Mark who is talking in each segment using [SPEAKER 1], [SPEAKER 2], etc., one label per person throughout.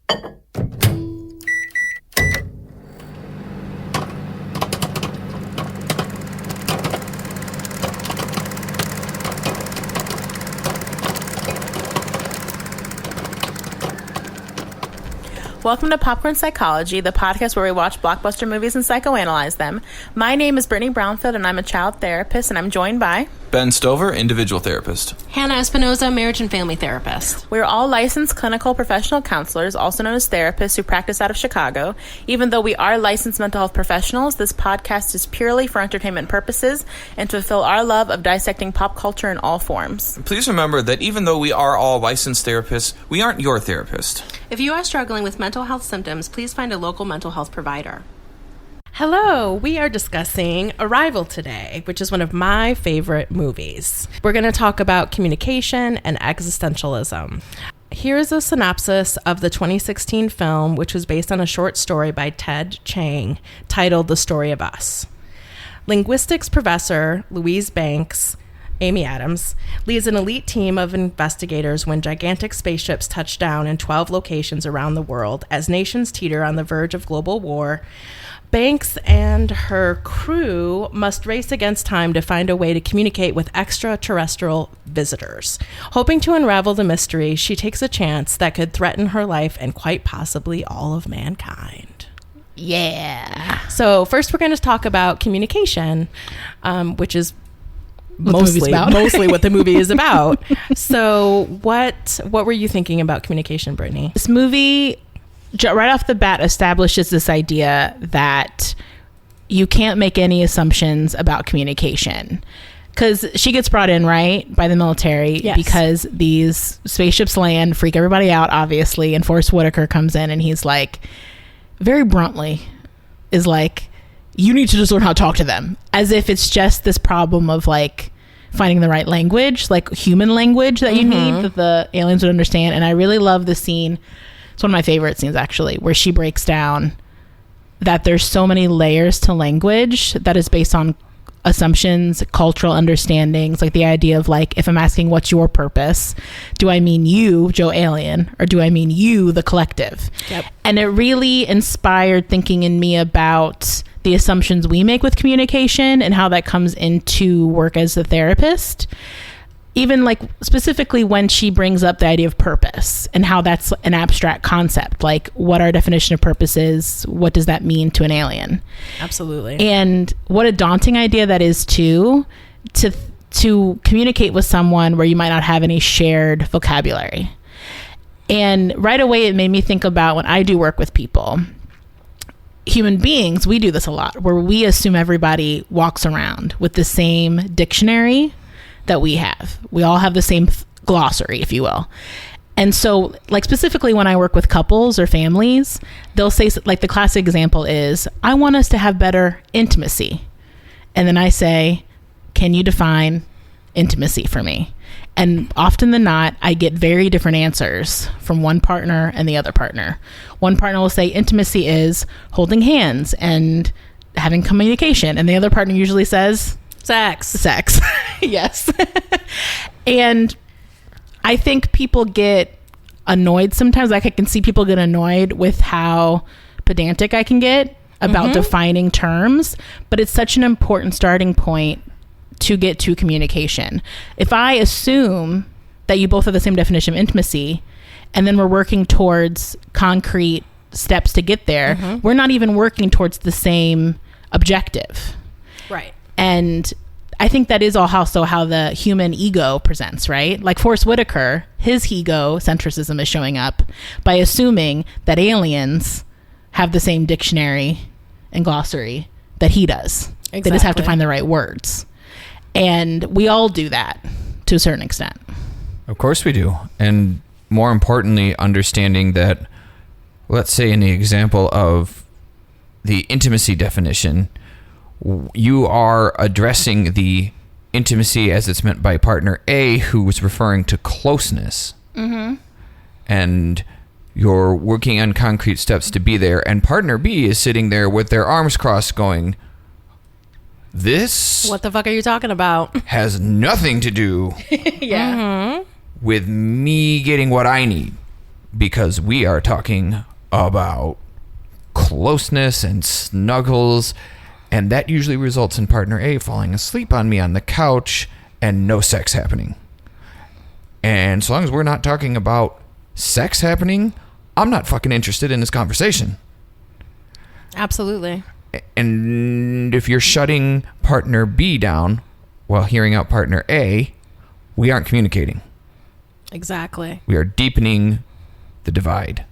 [SPEAKER 1] Welcome to Popcorn Psychology, the podcast where we watch blockbuster movies and psychoanalyze them. My name is Brittany Brownfield, and I'm a child therapist, and I'm joined by
[SPEAKER 2] Ben Stover, individual therapist.
[SPEAKER 3] Hannah Espinoza, marriage and family therapist.
[SPEAKER 1] We're all licensed clinical professional counselors, also known as therapists, who practice out of Chicago. Even though we are licensed mental health professionals, this podcast is purely for entertainment purposes and to fulfill our love of dissecting pop culture in all forms.
[SPEAKER 2] Please remember that even though we are all licensed therapists, we aren't your therapist.
[SPEAKER 3] If you are struggling with mental health symptoms, please find a local mental health provider.
[SPEAKER 4] Hello, we are discussing Arrival today, which is one of my favorite movies. We're going to talk about communication and existentialism. Here's a synopsis of the 2016 film, which was based on a short story by Ted Chiang titled The Story of Us. Linguistics professor Louise Banks, Amy Adams, leads an elite team of investigators when gigantic spaceships touch down in 12 locations around the world as nations teeter on the verge of global war. Banks and her crew must race against time to find a way to communicate with extraterrestrial visitors. Hoping to unravel the mystery, she takes a chance that could threaten her life and quite possibly all of mankind.
[SPEAKER 1] Yeah.
[SPEAKER 4] So first we're going to talk about communication, which is mostly what the movie is about. So what were you thinking about communication, Brittany?
[SPEAKER 1] This movie, right off the bat, establishes this idea that you can't make any assumptions about communication. Because she gets brought in, right, by the military, yes, because these spaceships land, freak everybody out, obviously, and Forrest Whitaker comes in and he's like, very bluntly, is like, you need to just learn how to talk to them, as if it's just this problem of like finding the right language, like human language that you need that the aliens would understand. And I really love the scene. It's one of my favorite scenes, actually, where she breaks down that there's so many layers to language that is based on assumptions, cultural understandings, like the idea of like, if I'm asking what's your purpose, do I mean you, Joe Alien, or do I mean you, the collective? Yep. And it really inspired thinking in me about the assumptions we make with communication and how that comes into work as a therapist. Even like specifically when she brings up the idea of purpose and how that's an abstract concept, like what our definition of purpose is, what does that mean to an alien?
[SPEAKER 4] Absolutely.
[SPEAKER 1] And what a daunting idea that is too, to communicate with someone where you might not have any shared vocabulary. And right away it made me think about when I do work with people, human beings, we do this a lot, where we assume everybody walks around with the same dictionary that we have. We all have the same glossary, if you will. And so, like, specifically when I work with couples or families, they'll say, like, the classic example is, I want us to have better intimacy. And then I say, can you define intimacy for me? And often than not, I get very different answers from one partner and the other partner. One partner will say intimacy is holding hands and having communication. And the other partner usually says sex. Yes. And I think people get annoyed sometimes. Like, I can see people get annoyed with how pedantic I can get about defining terms, but it's such an important starting point to get to communication. If I assume that you both have the same definition of intimacy, and then we're working towards concrete steps to get there, we're not even working towards the same objective.
[SPEAKER 4] Right.
[SPEAKER 1] And I think that is also how the human ego presents, right? Like Forrest Whitaker, his egocentrism is showing up by assuming that aliens have the same dictionary and glossary that he does. Exactly. They just have to find the right words. And we all do that to a certain extent.
[SPEAKER 5] Of course we do. And more importantly, understanding that, let's say in the example of the intimacy definition, you are addressing the intimacy as it's meant by partner A, who was referring to closeness. And you're working on concrete steps to be there. And partner B is sitting there with their arms crossed going, this...
[SPEAKER 4] what the fuck are you talking about?
[SPEAKER 5] ...has nothing to do
[SPEAKER 1] yeah.
[SPEAKER 5] with me getting what I need. because we are talking about closeness and snuggles, and that usually results in partner A falling asleep on me on the couch and no sex happening. And so long as we're not talking about sex happening, I'm not fucking interested in this conversation.
[SPEAKER 4] Absolutely.
[SPEAKER 5] And if you're shutting partner B down while hearing out partner A, we aren't communicating.
[SPEAKER 4] Exactly.
[SPEAKER 5] We are deepening the divide.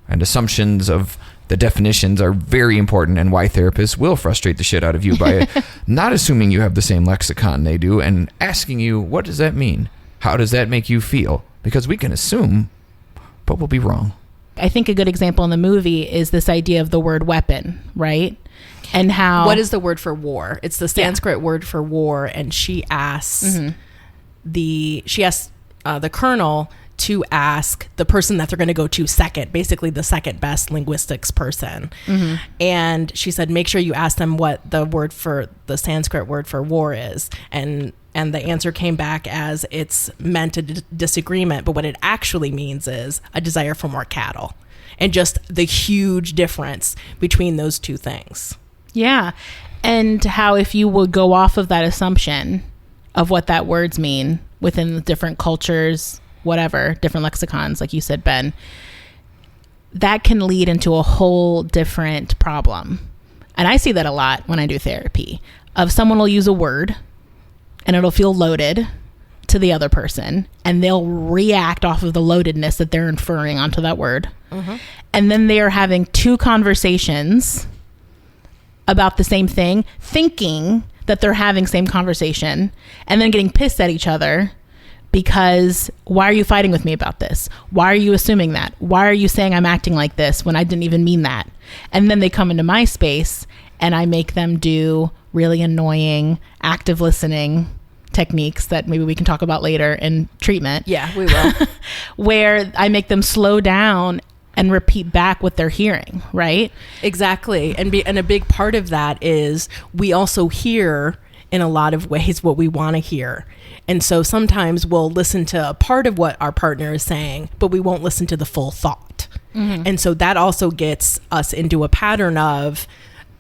[SPEAKER 5] And assumptions of the definitions are very important, and why therapists will frustrate the shit out of you by not assuming you have the same lexicon they do and asking you, what does that mean? How does that make you feel? Because we can assume, but we'll be wrong.
[SPEAKER 1] I think a good example in the movie is this idea of the word weapon, right? And how...
[SPEAKER 4] What is the word for war? It's the Sanskrit word for war, and she asks the colonel to ask the person that they're going to go to second, basically the second best linguistics person. And she said, make sure you ask them what the Sanskrit word for war is. And the answer came back as it's meant a disagreement, but what it actually means is a desire for more cattle, and just the huge difference between those two things.
[SPEAKER 1] Yeah. And how if you would go off of that assumption of what that words mean within the different cultures, whatever, different lexicons, like you said, Ben, that can lead into a whole different problem. And I see that a lot when I do therapy, of someone will use a word and it'll feel loaded to the other person, and they'll react off of the loadedness that they're inferring onto that word. And then they are having two conversations about the same thing, thinking that they're having same conversation, and then getting pissed at each other because, why are you fighting with me about this? Why are you assuming that? Why are you saying I'm acting like this when I didn't even mean that? And then they come into my space and I make them do really annoying active listening techniques that maybe we can talk about later in treatment.
[SPEAKER 4] Yeah, we will.
[SPEAKER 1] Where I make them slow down and repeat back what they're hearing, right?
[SPEAKER 4] Exactly. And a big part of that is we also hear in a lot of ways what we want to hear. And so sometimes we'll listen to a part of what our partner is saying, but we won't listen to the full thought. And so that also gets us into a pattern of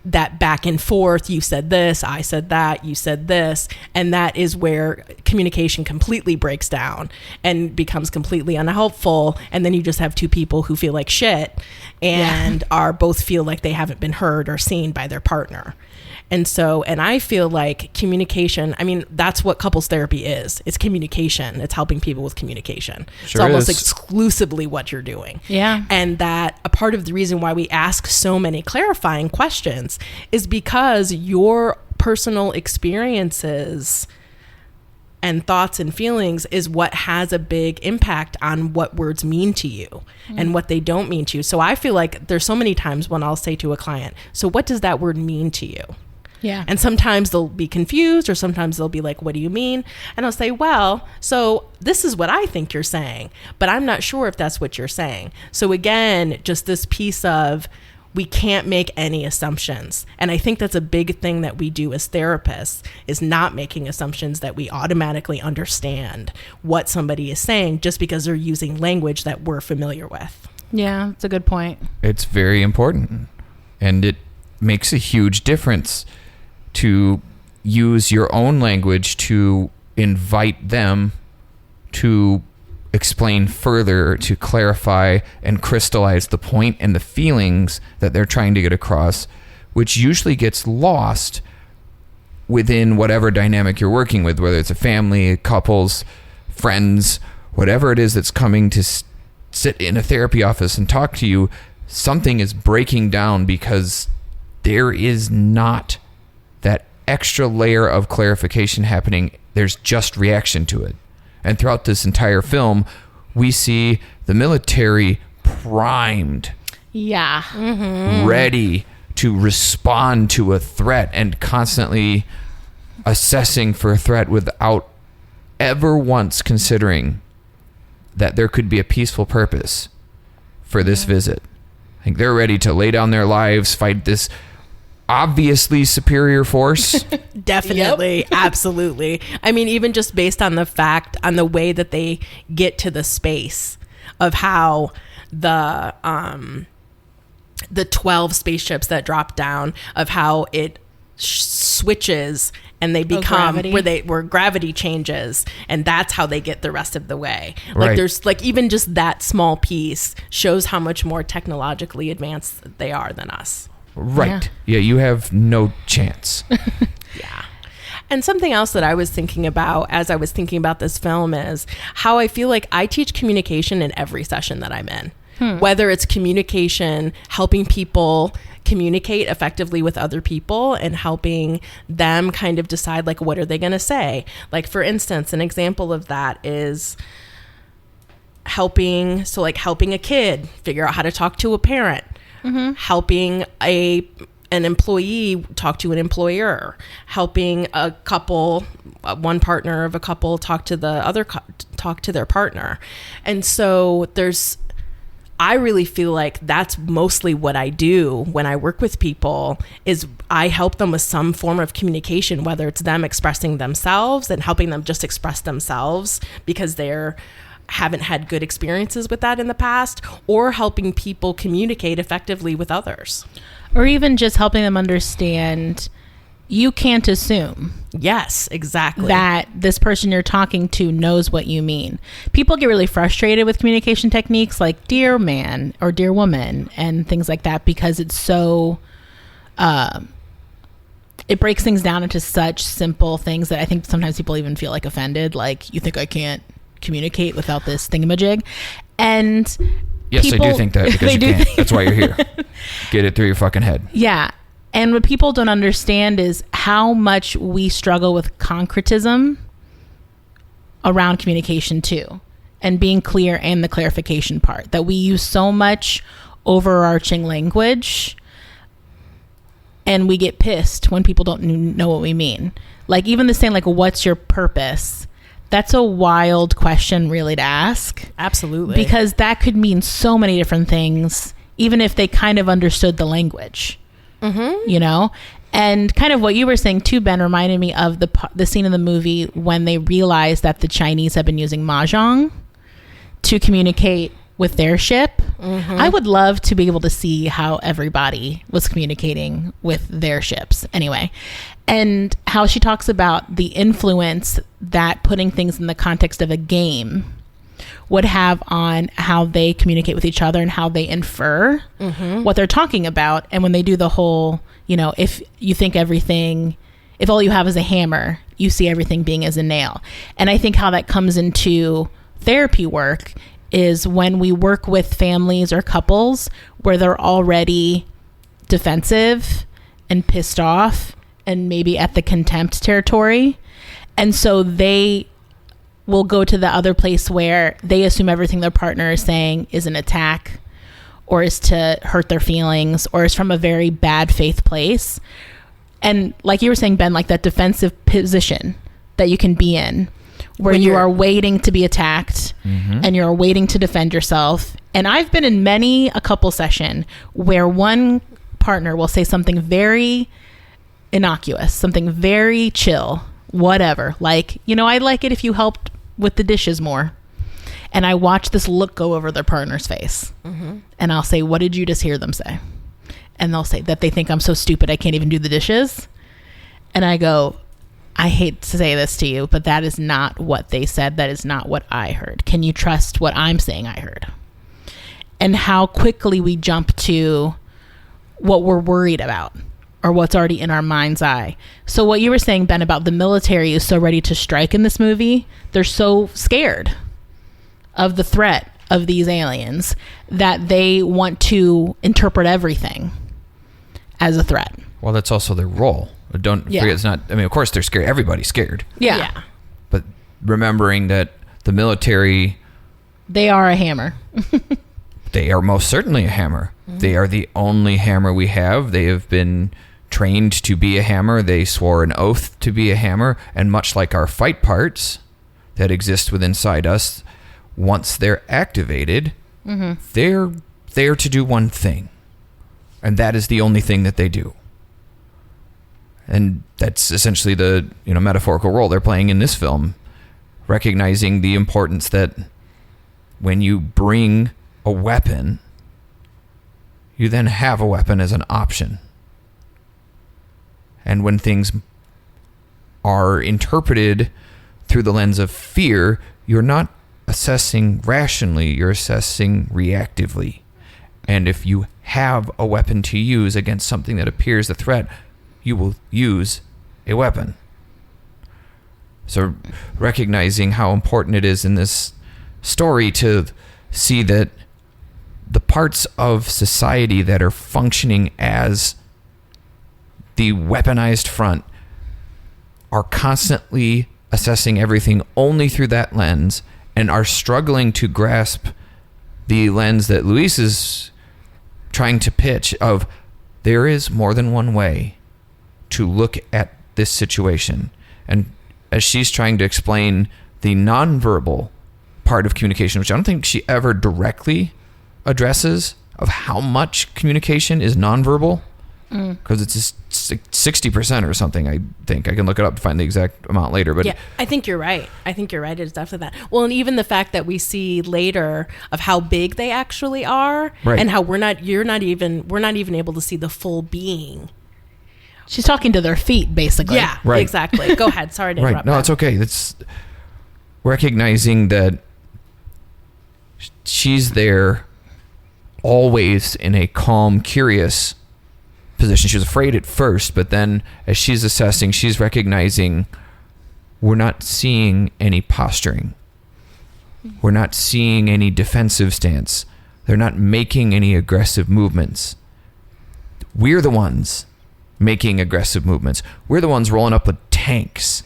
[SPEAKER 4] that back and forth. You said this, I said that, you said this. And that is where communication completely breaks down and becomes completely unhelpful. And then you just have two people who feel like shit and are both feel like they haven't been heard or seen by their partner. And so, and I feel like communication, I mean, that's what couples therapy is. It's communication. It's helping people with communication. It's almost exclusively what you're doing.
[SPEAKER 1] Yeah.
[SPEAKER 4] And that a part of the reason why we ask so many clarifying questions is because your personal experiences and thoughts and feelings is what has a big impact on what words mean to you and what they don't mean to you. So I feel like there's so many times when I'll say to a client, so what does that word mean to you?
[SPEAKER 1] Yeah.
[SPEAKER 4] And sometimes they'll be confused, or sometimes they'll be like, what do you mean? And I'll say, well, so this is what I think you're saying, but I'm not sure if that's what you're saying. So again, just this piece of, we can't make any assumptions. And I think that's a big thing that we do as therapists, is not making assumptions that we automatically understand what somebody is saying just because they're using language that we're familiar with.
[SPEAKER 1] Yeah, that's a good point.
[SPEAKER 5] It's very important. And it makes a huge difference to use your own language to invite them to explain further, to clarify and crystallize the point and the feelings that they're trying to get across, which usually gets lost within whatever dynamic you're working with, whether it's a family, couples, friends, whatever it is that's coming to sit in a therapy office and talk to you. Something is breaking down because there is not that extra layer of clarification happening. There's just reaction to it. And throughout this entire film, we see the military primed, ready to respond to a threat, and constantly assessing for a threat without ever once considering that there could be a peaceful purpose for this visit. I think they're ready to lay down their lives, fight this obviously superior force.
[SPEAKER 4] Definitely. Absolutely. I mean, even just based on the fact, on the way that they get to the space of how the 12 spaceships that drop down, of how it switches and they become where gravity changes, and that's how they get the rest of the way.
[SPEAKER 5] Right.
[SPEAKER 4] Like there's like even just that small piece shows how much more technologically advanced they are than us.
[SPEAKER 5] Right. Yeah, you have no chance.
[SPEAKER 4] Yeah. And something else that I was thinking about as I was thinking about this film is how I feel like I teach communication in every session that I'm in. Whether it's communication, helping people communicate effectively with other people and helping them kind of decide like what are they going to say. Like for instance, an example of that is helping a kid figure out how to talk to a parent, helping an employee talk to an employer, helping a couple, one partner of a couple talk to the other, talk to their partner. And so I really feel like that's mostly what I do when I work with people is I help them with some form of communication, whether it's them expressing themselves and helping them just express themselves because they're haven't had good experiences with that in the past, or helping people communicate effectively with others.
[SPEAKER 1] Or even just helping them understand you can't assume.
[SPEAKER 4] Yes, exactly.
[SPEAKER 1] That this person you're talking to knows what you mean. People get really frustrated with communication techniques like dear man or dear woman and things like that because it's so, it breaks things down into such simple things that I think sometimes people even feel like offended. Like, you think I can't communicate without this thingamajig? And
[SPEAKER 5] yes, I do think that because you can't. That's why you're here. Get it through your fucking head.
[SPEAKER 1] Yeah. And what people don't understand is how much we struggle with concretism around communication too, and being clear and the clarification part, that we use so much overarching language and we get pissed when people don't know what we mean. Like even the saying like, what's your purpose? That's a wild question really to ask.
[SPEAKER 4] Absolutely.
[SPEAKER 1] Because that could mean so many different things, even if they kind of understood the language. You know, and kind of what you were saying too, Ben, reminded me of the scene in the movie when they realized that the Chinese have been using mahjong to communicate with their ship. I would love to be able to see how everybody was communicating with their ships anyway, and how she talks about the influence that putting things in the context of a game would have on how they communicate with each other and how they infer what they're talking about. And when they do the whole, you know, if you think everything, if all you have is a hammer, you see everything being as a nail. And I think how that comes into therapy work is when we work with families or couples where they're already defensive and pissed off and maybe at the contempt territory. And so they will go to the other place where they assume everything their partner is saying is an attack or is to hurt their feelings or is from a very bad faith place. And like you were saying, Ben, like that defensive position that you can be in where you are waiting to be attacked and you're waiting to defend yourself. And I've been in a couple session where one partner will say something very innocuous, something very chill, whatever. Like, you know, I'd like it if you helped with the dishes more. And I watch this look go over their partner's face. And I'll say, what did you just hear them say? And they'll say that they think I'm so stupid I can't even do the dishes. And I go, I hate to say this to you, but that is not what they said. That is not what I heard. Can you trust what I'm saying I heard? And how quickly we jump to what we're worried about or what's already in our mind's eye. So what you were saying, Ben, about the military is so ready to strike in this movie. They're so scared of the threat of these aliens that they want to interpret everything as a threat.
[SPEAKER 5] Well, that's also their role. Don't forget, it's not, I mean, of course they're scared. Everybody's scared.
[SPEAKER 1] Yeah.
[SPEAKER 5] But remembering that the military...
[SPEAKER 1] They are a hammer.
[SPEAKER 5] They are most certainly a hammer. They are the only hammer we have. They have been trained to be a hammer. They swore an oath to be a hammer. And much like our fight parts that exist within inside us, once they're activated, they're there to do one thing. And that is the only thing that they do. And that's essentially the, you know, metaphorical role they're playing in this film, recognizing the importance that when you bring a weapon, you then have a weapon as an option. And when things are interpreted through the lens of fear, you're not assessing rationally, you're assessing reactively. And if you have a weapon to use against something that appears a threat, you will use a weapon. So recognizing how important it is in this story to see that the parts of society that are functioning as the weaponized front are constantly assessing everything only through that lens and are struggling to grasp the lens that Luis is trying to pitch of there is more than one way to look at this situation. And as she's trying to explain the nonverbal part of communication, which I don't think she ever directly addresses, of how much communication is nonverbal, because it's just 60% or something. I think I can look it up to find the exact amount later, but
[SPEAKER 4] yeah, I think you're right. It's definitely that. Well, and even the fact that we see later of how big they actually are,
[SPEAKER 5] right,
[SPEAKER 4] and how we're not even able to see the full being.
[SPEAKER 1] She's talking to their feet, basically.
[SPEAKER 4] Yeah,
[SPEAKER 5] right.
[SPEAKER 4] Exactly. Go ahead. Sorry to interrupt.
[SPEAKER 5] Right. No, it's okay. It's recognizing that she's there always in a calm, curious position. She was afraid at first, but then as she's assessing, she's recognizing we're not seeing any posturing. We're not seeing any defensive stance. They're not making any aggressive movements. We're the ones making aggressive movements. We're the ones rolling up with tanks.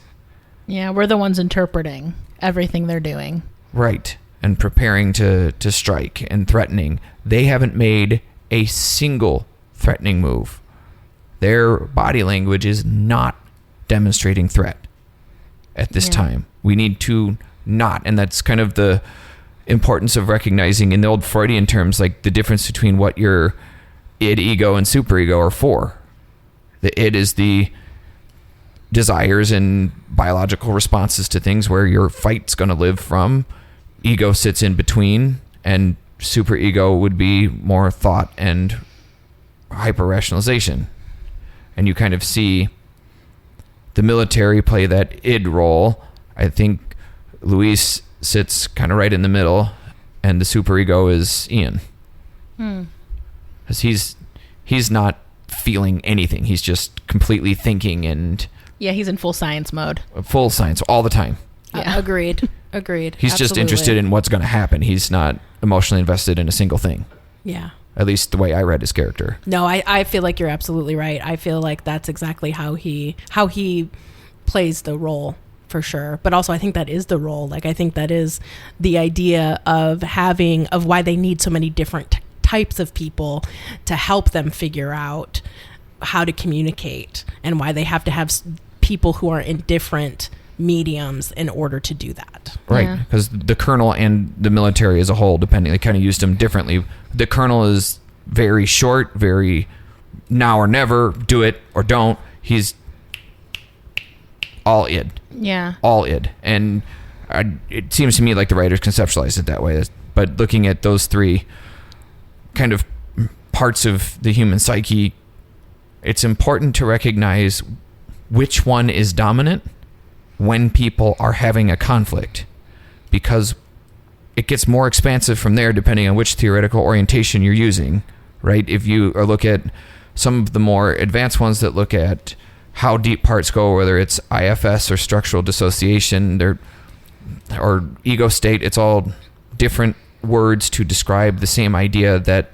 [SPEAKER 1] Yeah, we're the ones interpreting everything they're doing.
[SPEAKER 5] Right. And preparing to strike and threatening. They haven't made a single threatening move. Their body language is not demonstrating threat at this time. We need to not. And that's kind of the importance of recognizing in the old Freudian terms, like the difference between what your id, ego, and superego are for. The id is the desires and biological responses to things where your fight's going to live from. Ego sits in between, and superego would be more thought and hyper-rationalization. And you kind of see the military play that id role. I think Luis sits kind of right in the middle, and the superego is Ian. Because he's not feeling anything. He's just completely thinking and...
[SPEAKER 1] Yeah, he's in full science mode.
[SPEAKER 5] Full science all the time.
[SPEAKER 1] Yeah.
[SPEAKER 4] Agreed.
[SPEAKER 5] He's
[SPEAKER 4] Absolutely.
[SPEAKER 5] just interested in what's going to happen. He's not emotionally invested in a single thing.
[SPEAKER 4] Yeah.
[SPEAKER 5] At least the way I read his character.
[SPEAKER 4] No, I feel like you're absolutely right. I feel like that's exactly how he plays the role, for sure. But also I think that is the role. Like, I think that is the idea of why they need so many different types of people to help them figure out how to communicate, and why they have to have people who are in different mediums in order to do that.
[SPEAKER 5] Right, because the colonel and the military as a whole, depending, they kind of used them differently. The colonel is very short, very now or never, do it or don't. He's all id.
[SPEAKER 1] Yeah.
[SPEAKER 5] All id. And it seems to me like the writers conceptualized it that way. But looking at those three kind of parts of the human psyche, it's important to recognize which one is dominant when people are having a conflict, because it gets more expansive from there depending on which theoretical orientation you're using, right? If you look at some of the more advanced ones that look at how deep parts go, whether it's IFS or structural dissociation or ego state, it's all different words to describe the same idea that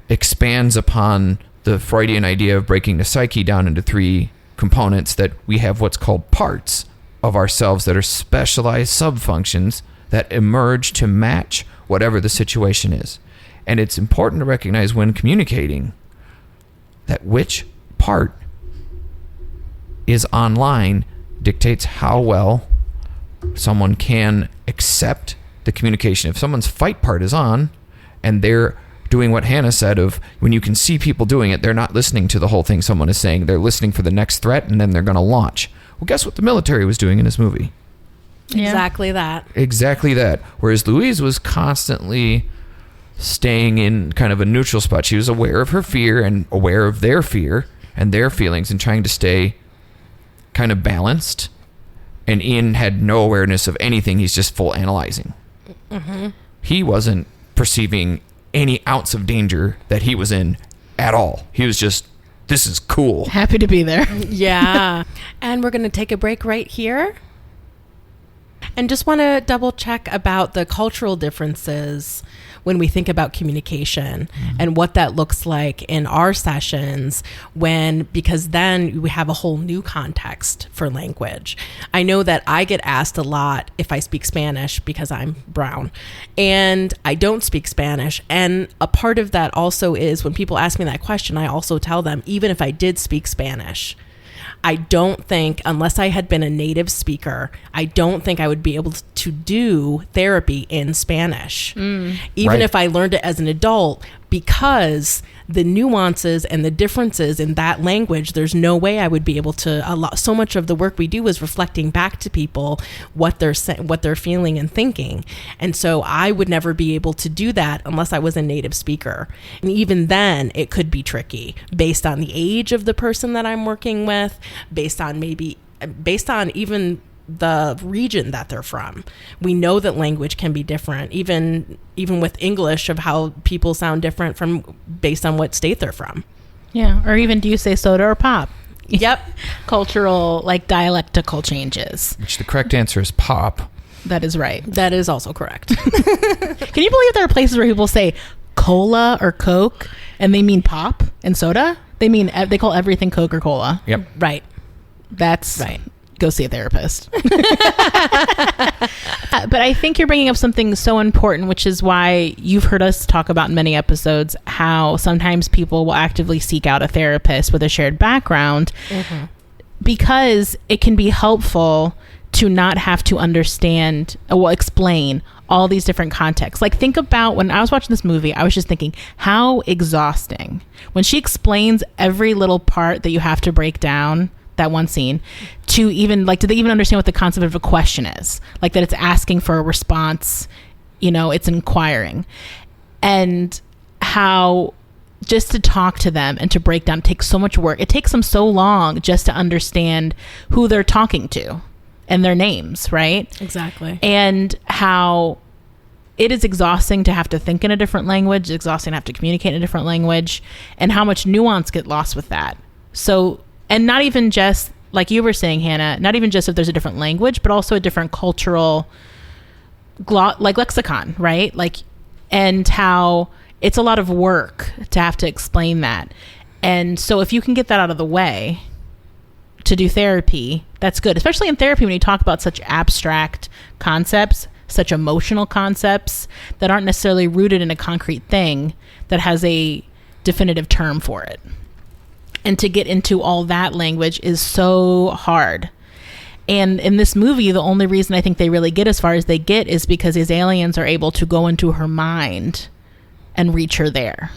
[SPEAKER 5] expands upon the Freudian idea of breaking the psyche down into three components, that we have what's called parts of ourselves that are specialized subfunctions that emerge to match whatever the situation is. And it's important to recognize when communicating that which part is online dictates how well someone can accept the communication. If someone's fight part is on and they're doing what Hannah said of when you can see people doing it, they're not listening to the whole thing someone is saying. They're listening for the next threat, and then they're going to launch. Well, guess what the military was doing in this movie?
[SPEAKER 1] Yeah.
[SPEAKER 4] Exactly that.
[SPEAKER 5] Exactly that. Whereas Louise was constantly staying in kind of a neutral spot. She was aware of her fear and aware of their fear and their feelings and trying to stay kind of balanced. And Ian had no awareness of anything. He's just full analyzing. Mm-hmm. He wasn't perceiving any ounce of danger that he was in at all. He was just, this is cool.
[SPEAKER 1] Happy to be there.
[SPEAKER 4] Yeah. And we're going to take a break right here. And just want to double check about the cultural differences when we think about communication and what that looks like in our sessions because then we have a whole new context for language. I know that I get asked a lot if I speak Spanish because I'm brown and I don't speak Spanish. And a part of that also is when people ask me that question, I also tell them, even if I did speak Spanish, I don't think, unless I had been a native speaker, I don't think I would be able to do therapy in Spanish, even
[SPEAKER 5] Right.
[SPEAKER 4] if I learned it as an adult, because the nuances and the differences in that language, there's no way I would be able to. So much of the work we do is reflecting back to people what they're feeling and thinking, and so I would never be able to do that unless I was a native speaker. And even then, it could be tricky based on the age of the person that I'm working with, based on even the region that they're from. We know that language can be different, even with English, of how people sound different from based on what state they're from.
[SPEAKER 1] Yeah. Or even, do you say soda or pop?
[SPEAKER 4] Yep.
[SPEAKER 1] Cultural, like dialectical changes.
[SPEAKER 5] Which the correct answer is pop.
[SPEAKER 1] That is right.
[SPEAKER 4] That is also correct.
[SPEAKER 1] Can you believe there are places where people say cola or Coke and they mean pop and soda? They call everything Coke or cola.
[SPEAKER 5] Yep.
[SPEAKER 4] Right.
[SPEAKER 1] That's
[SPEAKER 4] Right.
[SPEAKER 1] Go see a therapist. But I think you're bringing up something so important, which is why you've heard us talk about in many episodes how sometimes people will actively seek out a therapist with a shared background because it can be helpful to not have to explain all these different contexts. Like, think about when I was watching this movie, I was just thinking how exhausting when she explains every little part that you have to break down, that one scene, do they even understand what the concept of a question is? Like, that it's asking for a response, it's inquiring. And how just to talk to them and to break down takes so much work. It takes them so long just to understand who they're talking to and their names, right?
[SPEAKER 4] Exactly.
[SPEAKER 1] And how it is exhausting to have to think in a different language, it's exhausting to have to communicate in a different language, and how much nuance get lost with that. So, and not even just, like you were saying, Hannah, not even just if there's a different language, but also a different cultural, lexicon, right? And how it's a lot of work to have to explain that. And so if you can get that out of the way to do therapy, that's good. Especially in therapy when you talk about such abstract concepts, such emotional concepts that aren't necessarily rooted in a concrete thing that has a definitive term for it. And to get into all that language is so hard. And in this movie, the only reason I think they really get as far as they get is because these aliens are able to go into her mind and reach her there.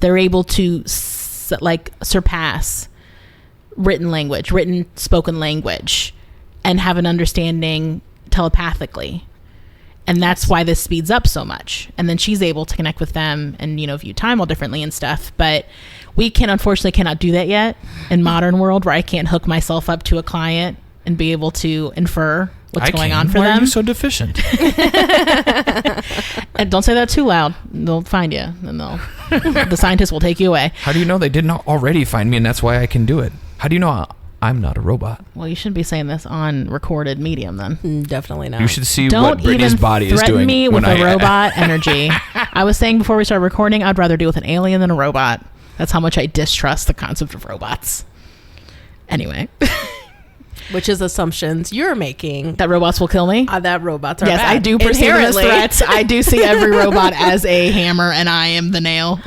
[SPEAKER 1] They're able to surpass written spoken language and have an understanding telepathically. And that's why this speeds up so much. And then she's able to connect with them and, view time all differently and stuff. But we unfortunately cannot do that yet in modern world, where I can't hook myself up to a client and be able to infer what's going on for
[SPEAKER 5] Why
[SPEAKER 1] them.
[SPEAKER 5] are you so deficient?
[SPEAKER 1] And don't say that too loud. They'll find you and the scientists will take you away.
[SPEAKER 5] How do you know they did not already find me and that's why I can do it? How do you know I'm not a robot?
[SPEAKER 1] Well, you shouldn't be saying this on recorded medium then.
[SPEAKER 4] Definitely not.
[SPEAKER 5] You should see
[SPEAKER 1] Don't
[SPEAKER 5] what Brittany's
[SPEAKER 1] even
[SPEAKER 5] body is
[SPEAKER 1] threaten
[SPEAKER 5] doing.
[SPEAKER 1] me with
[SPEAKER 5] when
[SPEAKER 1] a robot energy. I was saying before we started recording, I'd rather deal with an alien than a robot. That's how much I distrust the concept of robots. Anyway.
[SPEAKER 4] Which is assumptions you're making.
[SPEAKER 1] That robots will kill me?
[SPEAKER 4] That robots are
[SPEAKER 1] Yes,
[SPEAKER 4] bad.
[SPEAKER 1] I do perceive them as
[SPEAKER 4] Inherently.
[SPEAKER 1] threats. I do see every robot as a hammer and I am the nail.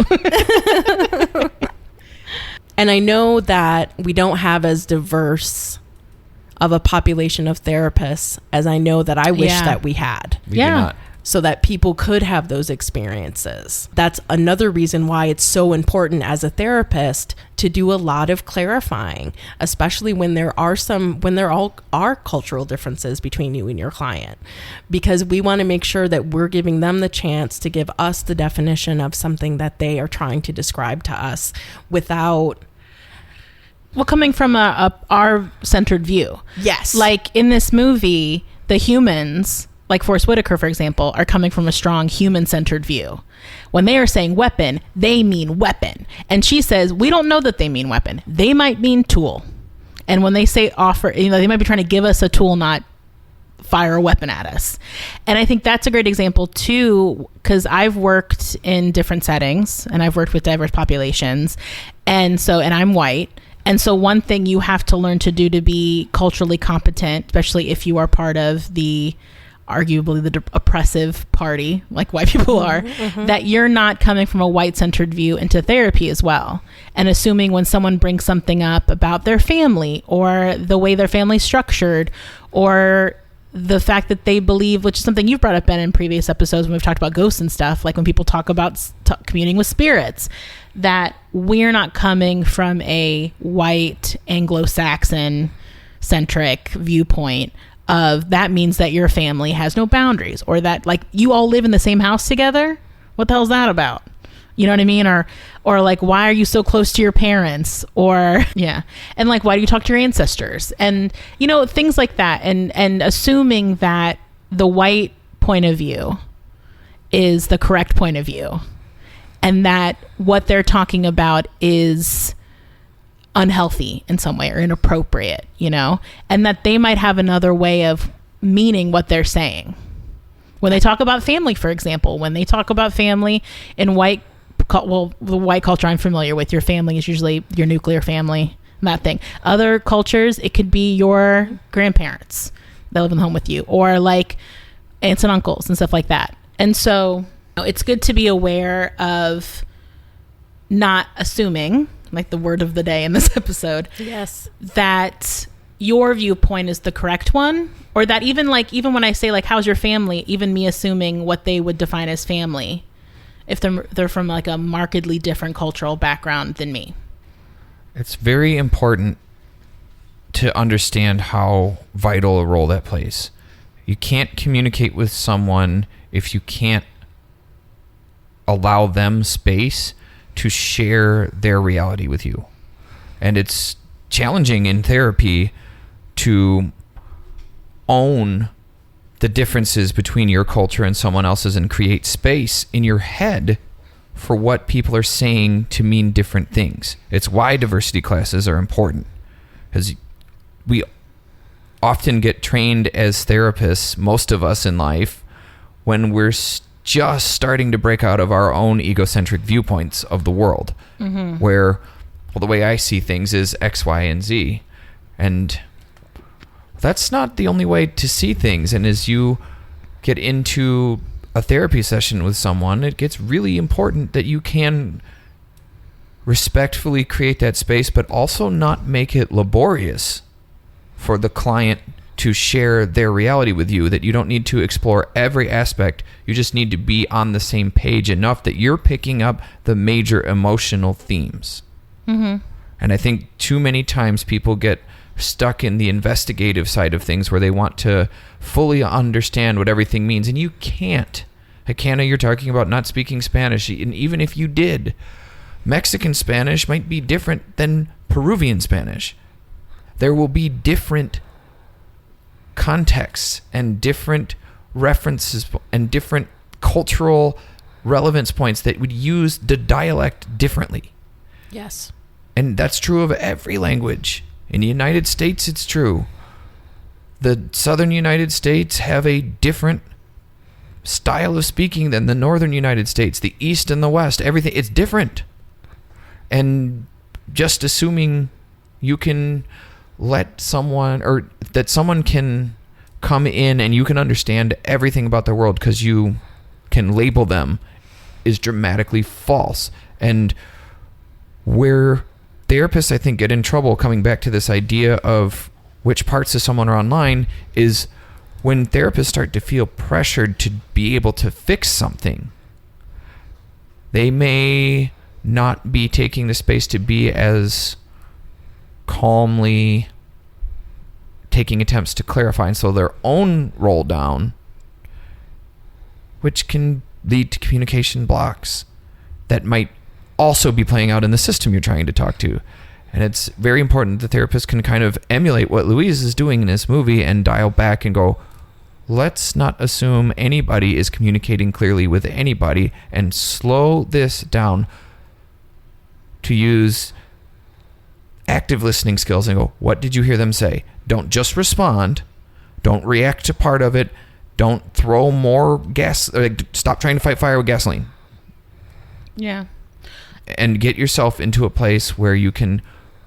[SPEAKER 4] And I know that we don't have as diverse of a population of therapists as I know that I wish
[SPEAKER 1] Yeah.
[SPEAKER 4] that we had.
[SPEAKER 5] We
[SPEAKER 1] Yeah.
[SPEAKER 5] do not.
[SPEAKER 4] so that people could have those experiences. That's another reason why it's so important as a therapist to do a lot of clarifying, especially when there are cultural differences between you and your client, because we want to make sure that we're giving them the chance to give us the definition of something that they are trying to describe to us without...
[SPEAKER 1] Well, coming from our centered view.
[SPEAKER 4] Yes.
[SPEAKER 1] Like in this movie, the humans, like Forrest Whitaker, for example, are coming from a strong human-centered view. When they are saying weapon, they mean weapon. And she says, we don't know that they mean weapon. They might mean tool. And when they say offer, they might be trying to give us a tool, not fire a weapon at us. And I think that's a great example too, because I've worked in different settings and I've worked with diverse populations. And I'm white. And so one thing you have to learn to do to be culturally competent, especially if you are part of arguably the oppressive party, like white people are, that you're not coming from a white-centered view into therapy as well. And assuming when someone brings something up about their family or the way their family's structured or the fact that they believe, which is something you've brought up, Ben, in previous episodes when we've talked about ghosts and stuff, like when people talk about communing with spirits, that we're not coming from a white Anglo-Saxon centric viewpoint of that means that your family has no boundaries, or that like you all live in the same house together. What the hell's that about? You know what I mean? Or like, why are you so close to your parents? Or yeah. And like, why do you talk to your ancestors? And things like that. And assuming that the white point of view is the correct point of view, and that what they're talking about is unhealthy in some way or inappropriate, and that they might have another way of meaning what they're saying. When they talk about family, for example, when they talk about family in the white culture I'm familiar with, your family is usually your nuclear family, that thing. Other cultures, it could be your grandparents that live in the home with you, or like aunts and uncles and stuff like that. And so it's good to be aware of not assuming, like the word of the day in this episode,
[SPEAKER 4] yes,
[SPEAKER 1] that your viewpoint is the correct one, or that even when I say like, how's your family, even me assuming what they would define as family, if they're from like a markedly different cultural background than me.
[SPEAKER 5] It's very important to understand how vital a role that plays. You can't communicate with someone if you can't allow them space to share their reality with you. And it's challenging in therapy to own the differences between your culture and someone else's and create space in your head for what people are saying to mean different things. It's why diversity classes are important, because we often get trained as therapists, most of us in life, when we're just starting to break out of our own egocentric viewpoints of the world, where, well, the way I see things is X, Y, and Z. And that's not the only way to see things. And as you get into a therapy session with someone, it gets really important that you can respectfully create that space, but also not make it laborious for the client to share their reality with you, that you don't need to explore every aspect. You just need to be on the same page enough that you're picking up the major emotional themes. And I think too many times people get stuck in the investigative side of things where they want to fully understand what everything means. And you can't. Hakana, you're talking about not speaking Spanish. And even if you did, Mexican Spanish might be different than Peruvian Spanish. There will be different contexts and different references and different cultural relevance points that would use the dialect differently.
[SPEAKER 4] Yes.
[SPEAKER 5] And that's true of every language. In the United States, it's true. The southern United States have a different style of speaking than the northern United States. The east and the west, everything, it's different. And just assuming you can let someone, or that someone can come in and you can understand everything about the world because you can label them, is dramatically false. And where therapists, I think, get in trouble, coming back to this idea of which parts of someone are online, is when therapists start to feel pressured to be able to fix something, they may not be taking the space to be as calmly taking attempts to clarify and slow their own roll down, which can lead to communication blocks that might also be playing out in the system you're trying to talk to. And it's very important the therapist can kind of emulate what Louise is doing in this movie and dial back and go, let's not assume anybody is communicating clearly with anybody, and slow this down to use active listening skills and go, what did you hear them say? Don't just respond. Don't react to part of it. Don't throw more gas. Stop trying to fight fire with gasoline.
[SPEAKER 1] Yeah.
[SPEAKER 5] And get yourself into a place where you can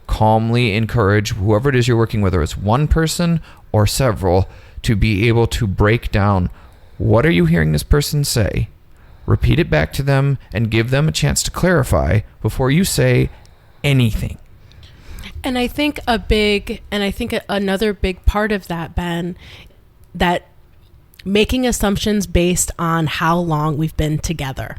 [SPEAKER 5] calmly encourage whoever it is you're working with, whether it's one person or several, to be able to break down, what are you hearing this person say? Repeat it back to them and give them a chance to clarify before you say anything.
[SPEAKER 4] And I think another big part of that, Ben, that making assumptions based on how long we've been together.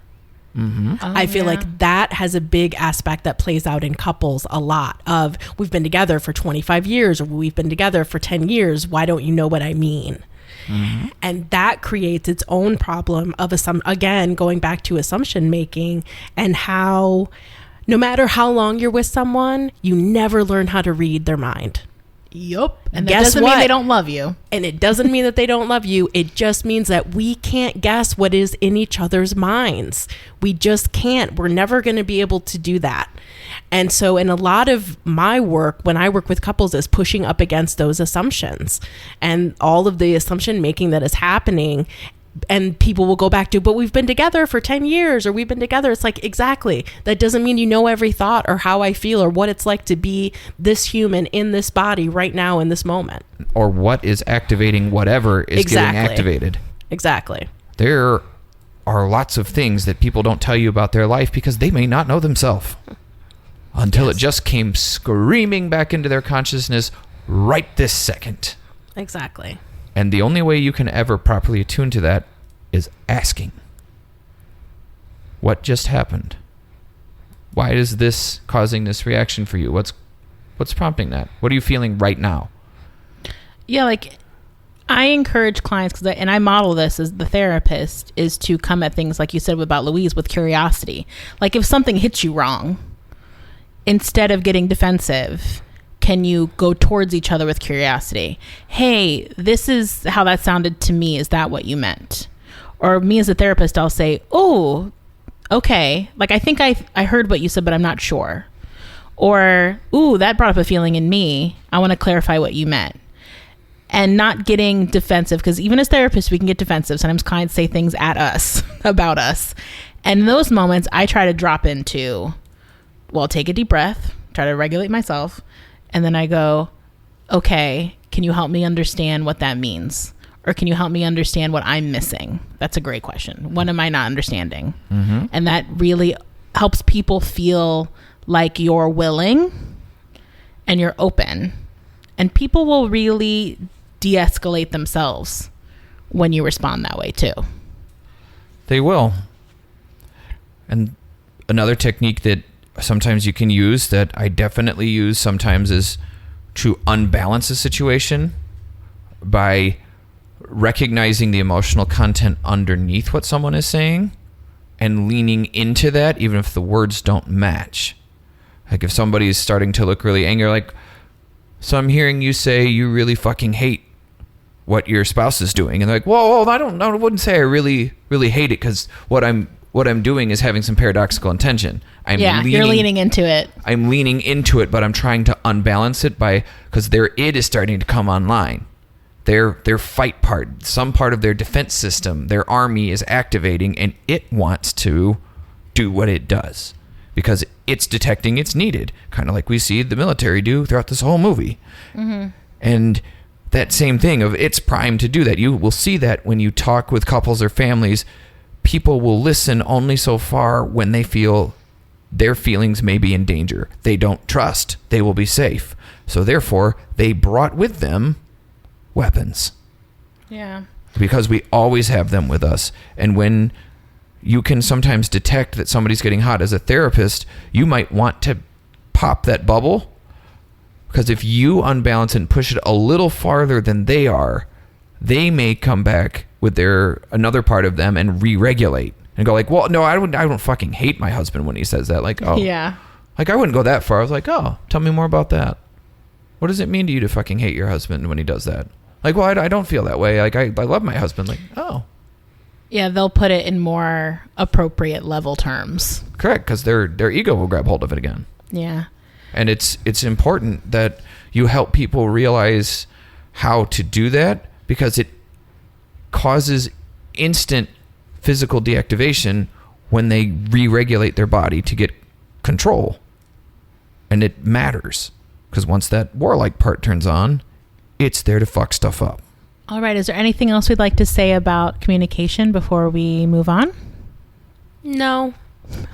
[SPEAKER 5] Mm-hmm.
[SPEAKER 4] I feel like that has a big aspect that plays out in couples a lot of, we've been together for 25 years or we've been together for 10 years. Why don't you know what I mean? Mm-hmm. And that creates its own problem of again, going back to assumption making, and how no matter how long you're with someone, you never learn how to read their mind.
[SPEAKER 1] Yup. And that doesn't mean they don't love you.
[SPEAKER 4] And it doesn't mean that they don't love you. It just means that we can't guess what is in each other's minds. We just can't. We're never going to be able to do that. And so in a lot of my work, when I work with couples, is pushing up against those assumptions and all of the assumption making that is happening. And people will go back to, but we've been together for 10 years or we've been together. It's like, exactly. That doesn't mean you know every thought or how I feel or what it's like to be this human in this body right now in this moment.
[SPEAKER 5] Or what is activating whatever is getting activated.
[SPEAKER 4] Exactly.
[SPEAKER 5] There are lots of things that people don't tell you about their life because they may not know themselves until it just came screaming back into their consciousness right this second.
[SPEAKER 4] Exactly.
[SPEAKER 5] And the only way you can ever properly attune to that is asking. What just happened? Why is this causing this reaction for you? What's prompting that? What are you feeling right now?
[SPEAKER 1] Yeah, like I encourage clients, and I model this as the therapist, is to come at things like you said about Louise with curiosity. Like if something hits you wrong, instead of getting defensive, can you go towards each other with curiosity? Hey, this is how that sounded to me. Is that what you meant? Or me as a therapist, I'll say, oh, okay. Like, I think I heard what you said, but I'm not sure. Or, ooh, that brought up a feeling in me. I want to clarify what you meant. And not getting defensive, because even as therapists, we can get defensive. Sometimes clients say things at us, about us. And in those moments, I try to drop into, well, take a deep breath, try to regulate myself. And then I go, okay, can you help me understand what that means? Or can you help me understand what I'm missing? That's a great question. What am I not understanding? Mm-hmm. And that really helps people feel like you're willing and you're open. And people will really de-escalate themselves when you respond that way too.
[SPEAKER 5] They will. And another technique that sometimes you can use, that I definitely use sometimes, is to unbalance a situation by recognizing the emotional content underneath what someone is saying and leaning into that even if the words don't match. Like if somebody is starting to look really angry, like, so I'm hearing you say you really fucking hate what your spouse is doing. And they're like, whoa, I wouldn't say I really, really hate it, because what I'm doing is having some paradoxical intention.
[SPEAKER 1] You're leaning into it.
[SPEAKER 5] I'm leaning into it, but I'm trying to unbalance it because their id is starting to come online. Their fight part, some part of their defense system, their army is activating, and it wants to do what it does because it's detecting it's needed, kind of like we see the military do throughout this whole movie. Mm-hmm. And that same thing of it's primed to do that. You will see that when you talk with couples or families. People will listen only so far when they feel their feelings may be in danger. They don't trust they will be safe. So therefore, they brought with them weapons.
[SPEAKER 1] Yeah.
[SPEAKER 5] Because we always have them with us. And when you can sometimes detect that somebody's getting hot as a therapist, you might want to pop that bubble. Because if you unbalance and push it a little farther than they are, they may come back with another part of them and re-regulate and go like, well, no, I don't fucking hate my husband when he says that. Like, oh,
[SPEAKER 1] Yeah.
[SPEAKER 5] like I wouldn't go that far. I was like, oh, tell me more about that. What does it mean to you to fucking hate your husband when he does that? Like, well, I don't feel that way. Like, I love my husband. Like, oh.
[SPEAKER 1] Yeah, they'll put it in more appropriate level terms.
[SPEAKER 5] Correct, because their ego will grab hold of it again.
[SPEAKER 1] Yeah.
[SPEAKER 5] And it's important that you help people realize how to do that, because it causes instant physical deactivation when they re-regulate their body to get control. And it matters, because once that warlike part turns on, it's there to fuck stuff up.
[SPEAKER 1] All right. Is there anything else we'd like to say about communication before we move on?
[SPEAKER 4] No.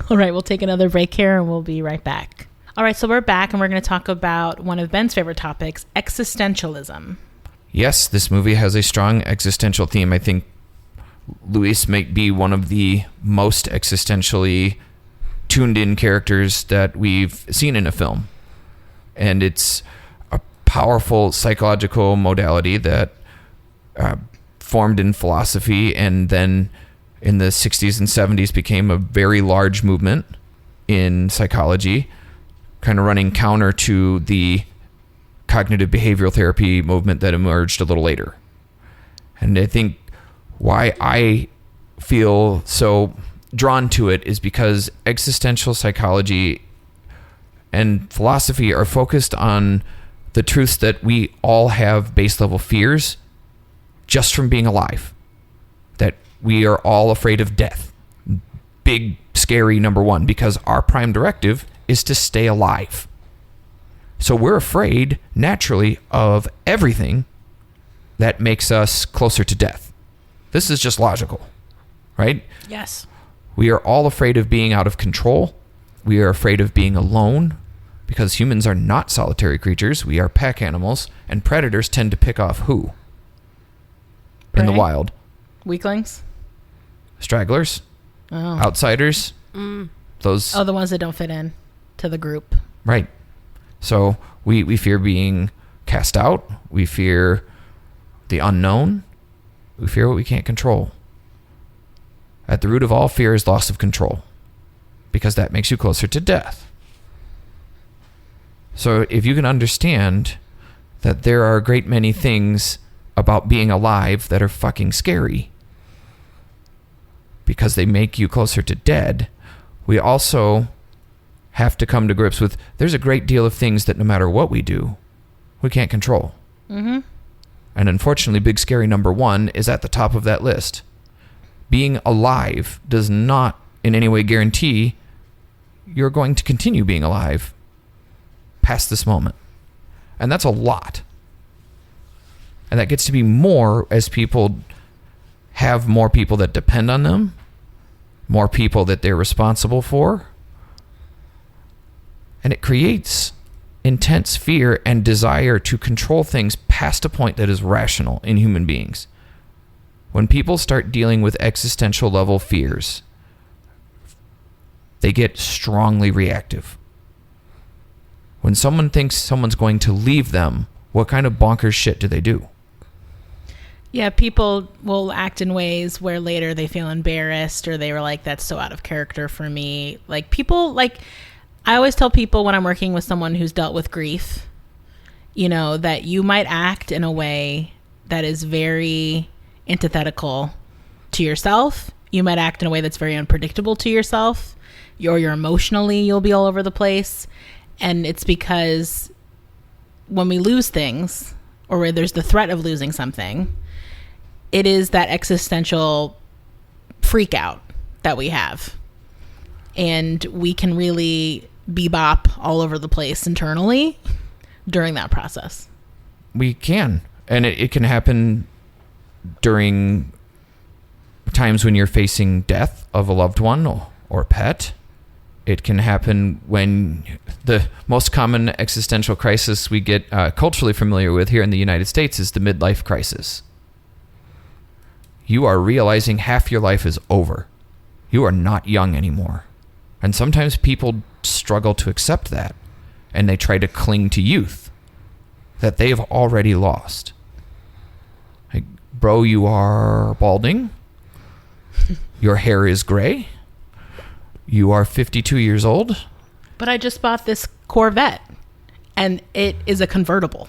[SPEAKER 1] All right. We'll take another break here and we'll be right back. All right. So we're back and we're going to talk about one of Ben's favorite topics, existentialism.
[SPEAKER 5] Yes, this movie has a strong existential theme. I think Luis might be one of the most existentially tuned in characters that we've seen in a film. And it's a powerful psychological modality that formed in philosophy and then in the 60s and 70s became a very large movement in psychology, kind of running counter to the cognitive behavioral therapy movement that emerged a little later. And I think why I feel so drawn to it is because existential psychology and philosophy are focused on the truths that we all have base level fears just from being alive. That we are all afraid of death. Big, scary number one, because our prime directive is to stay alive. So we're afraid, naturally, of everything that makes us closer to death. This is just logical, right?
[SPEAKER 1] Yes.
[SPEAKER 5] We are all afraid of being out of control. We are afraid of being alone, because humans are not solitary creatures. We are pack animals, and predators tend to pick off who? In the
[SPEAKER 1] Prey?
[SPEAKER 5] wild.
[SPEAKER 1] Weaklings?
[SPEAKER 5] Stragglers,
[SPEAKER 1] Oh.
[SPEAKER 5] outsiders, those.
[SPEAKER 1] Oh, the ones that don't fit in to the group.
[SPEAKER 5] Right. So we fear being cast out. We fear the unknown. We fear what we can't control. At the root of all fear is loss of control, because that makes you closer to death. So if you can understand that there are a great many things about being alive that are fucking scary because they make you closer to dead, we also have to come to grips with there's a great deal of things that no matter what we do, we can't control.
[SPEAKER 1] Mm-hmm.
[SPEAKER 5] And unfortunately, big scary number one is at the top of that list. Being alive does not in any way guarantee you're going to continue being alive past this moment. And that's a lot. And that gets to be more as people have more people that depend on them, more people that they're responsible for. And it creates intense fear and desire to control things past a point that is rational in human beings. When people start dealing with existential level fears, they get strongly reactive. When someone thinks someone's going to leave them, what kind of bonkers shit do they do?
[SPEAKER 1] Yeah, people will act in ways where later they feel embarrassed or they were like, that's so out of character for me. Like people, like I always tell people when I'm working with someone who's dealt with grief, you know, that you might act in a way that is very antithetical to yourself. You might act in a way that's very unpredictable to yourself. You're emotionally, you'll be all over the place. And it's because when we lose things or where there's the threat of losing something, it is that existential freak out that we have. And we can really bebop all over the place internally during that process.
[SPEAKER 5] We can. And it can happen during times when you're facing death of a loved one or pet. It can happen when the most common existential crisis we get culturally familiar with here in the United States is the midlife crisis. you are realizing half your life is over. You are not young anymore. And sometimes people struggle to accept that, and they try to cling to youth that they've already lost. Like, bro, you are balding. Your hair is gray. You are 52 years old.
[SPEAKER 1] But I just bought this Corvette, and it is a convertible.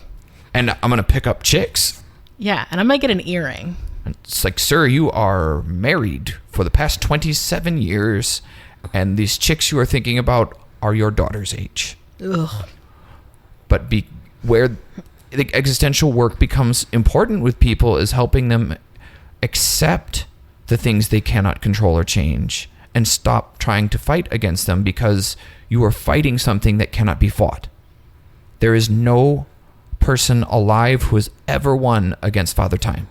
[SPEAKER 5] And I'm going to pick up chicks.
[SPEAKER 1] Yeah, and I might get an earring.
[SPEAKER 5] It's like, sir, you are married for the past 27 years, and these chicks you are thinking about are your daughter's age.
[SPEAKER 1] Ugh.
[SPEAKER 5] But where the existential work becomes important with people is helping them accept the things they cannot control or change and stop trying to fight against them, because you are fighting something that cannot be fought. There is no person alive who has ever won against Father Time.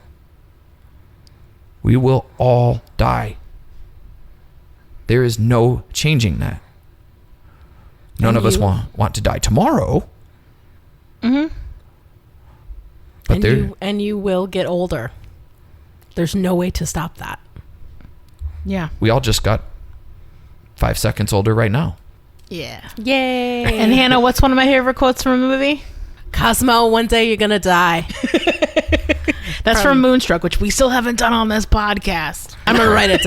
[SPEAKER 5] We will all die. There is no changing that. None of us want to die tomorrow.
[SPEAKER 4] Mm-hmm.
[SPEAKER 5] But
[SPEAKER 4] and you will get older. There's no way to stop that.
[SPEAKER 1] Yeah.
[SPEAKER 5] we all just got 5 seconds older right now.
[SPEAKER 1] Yeah.
[SPEAKER 4] Yay.
[SPEAKER 1] And Hannah, what's one of my favorite quotes from a movie?
[SPEAKER 4] Cosmo, one day you're going to die.
[SPEAKER 1] That's from Moonstruck, which we still haven't done on this podcast.
[SPEAKER 4] I'm going to write it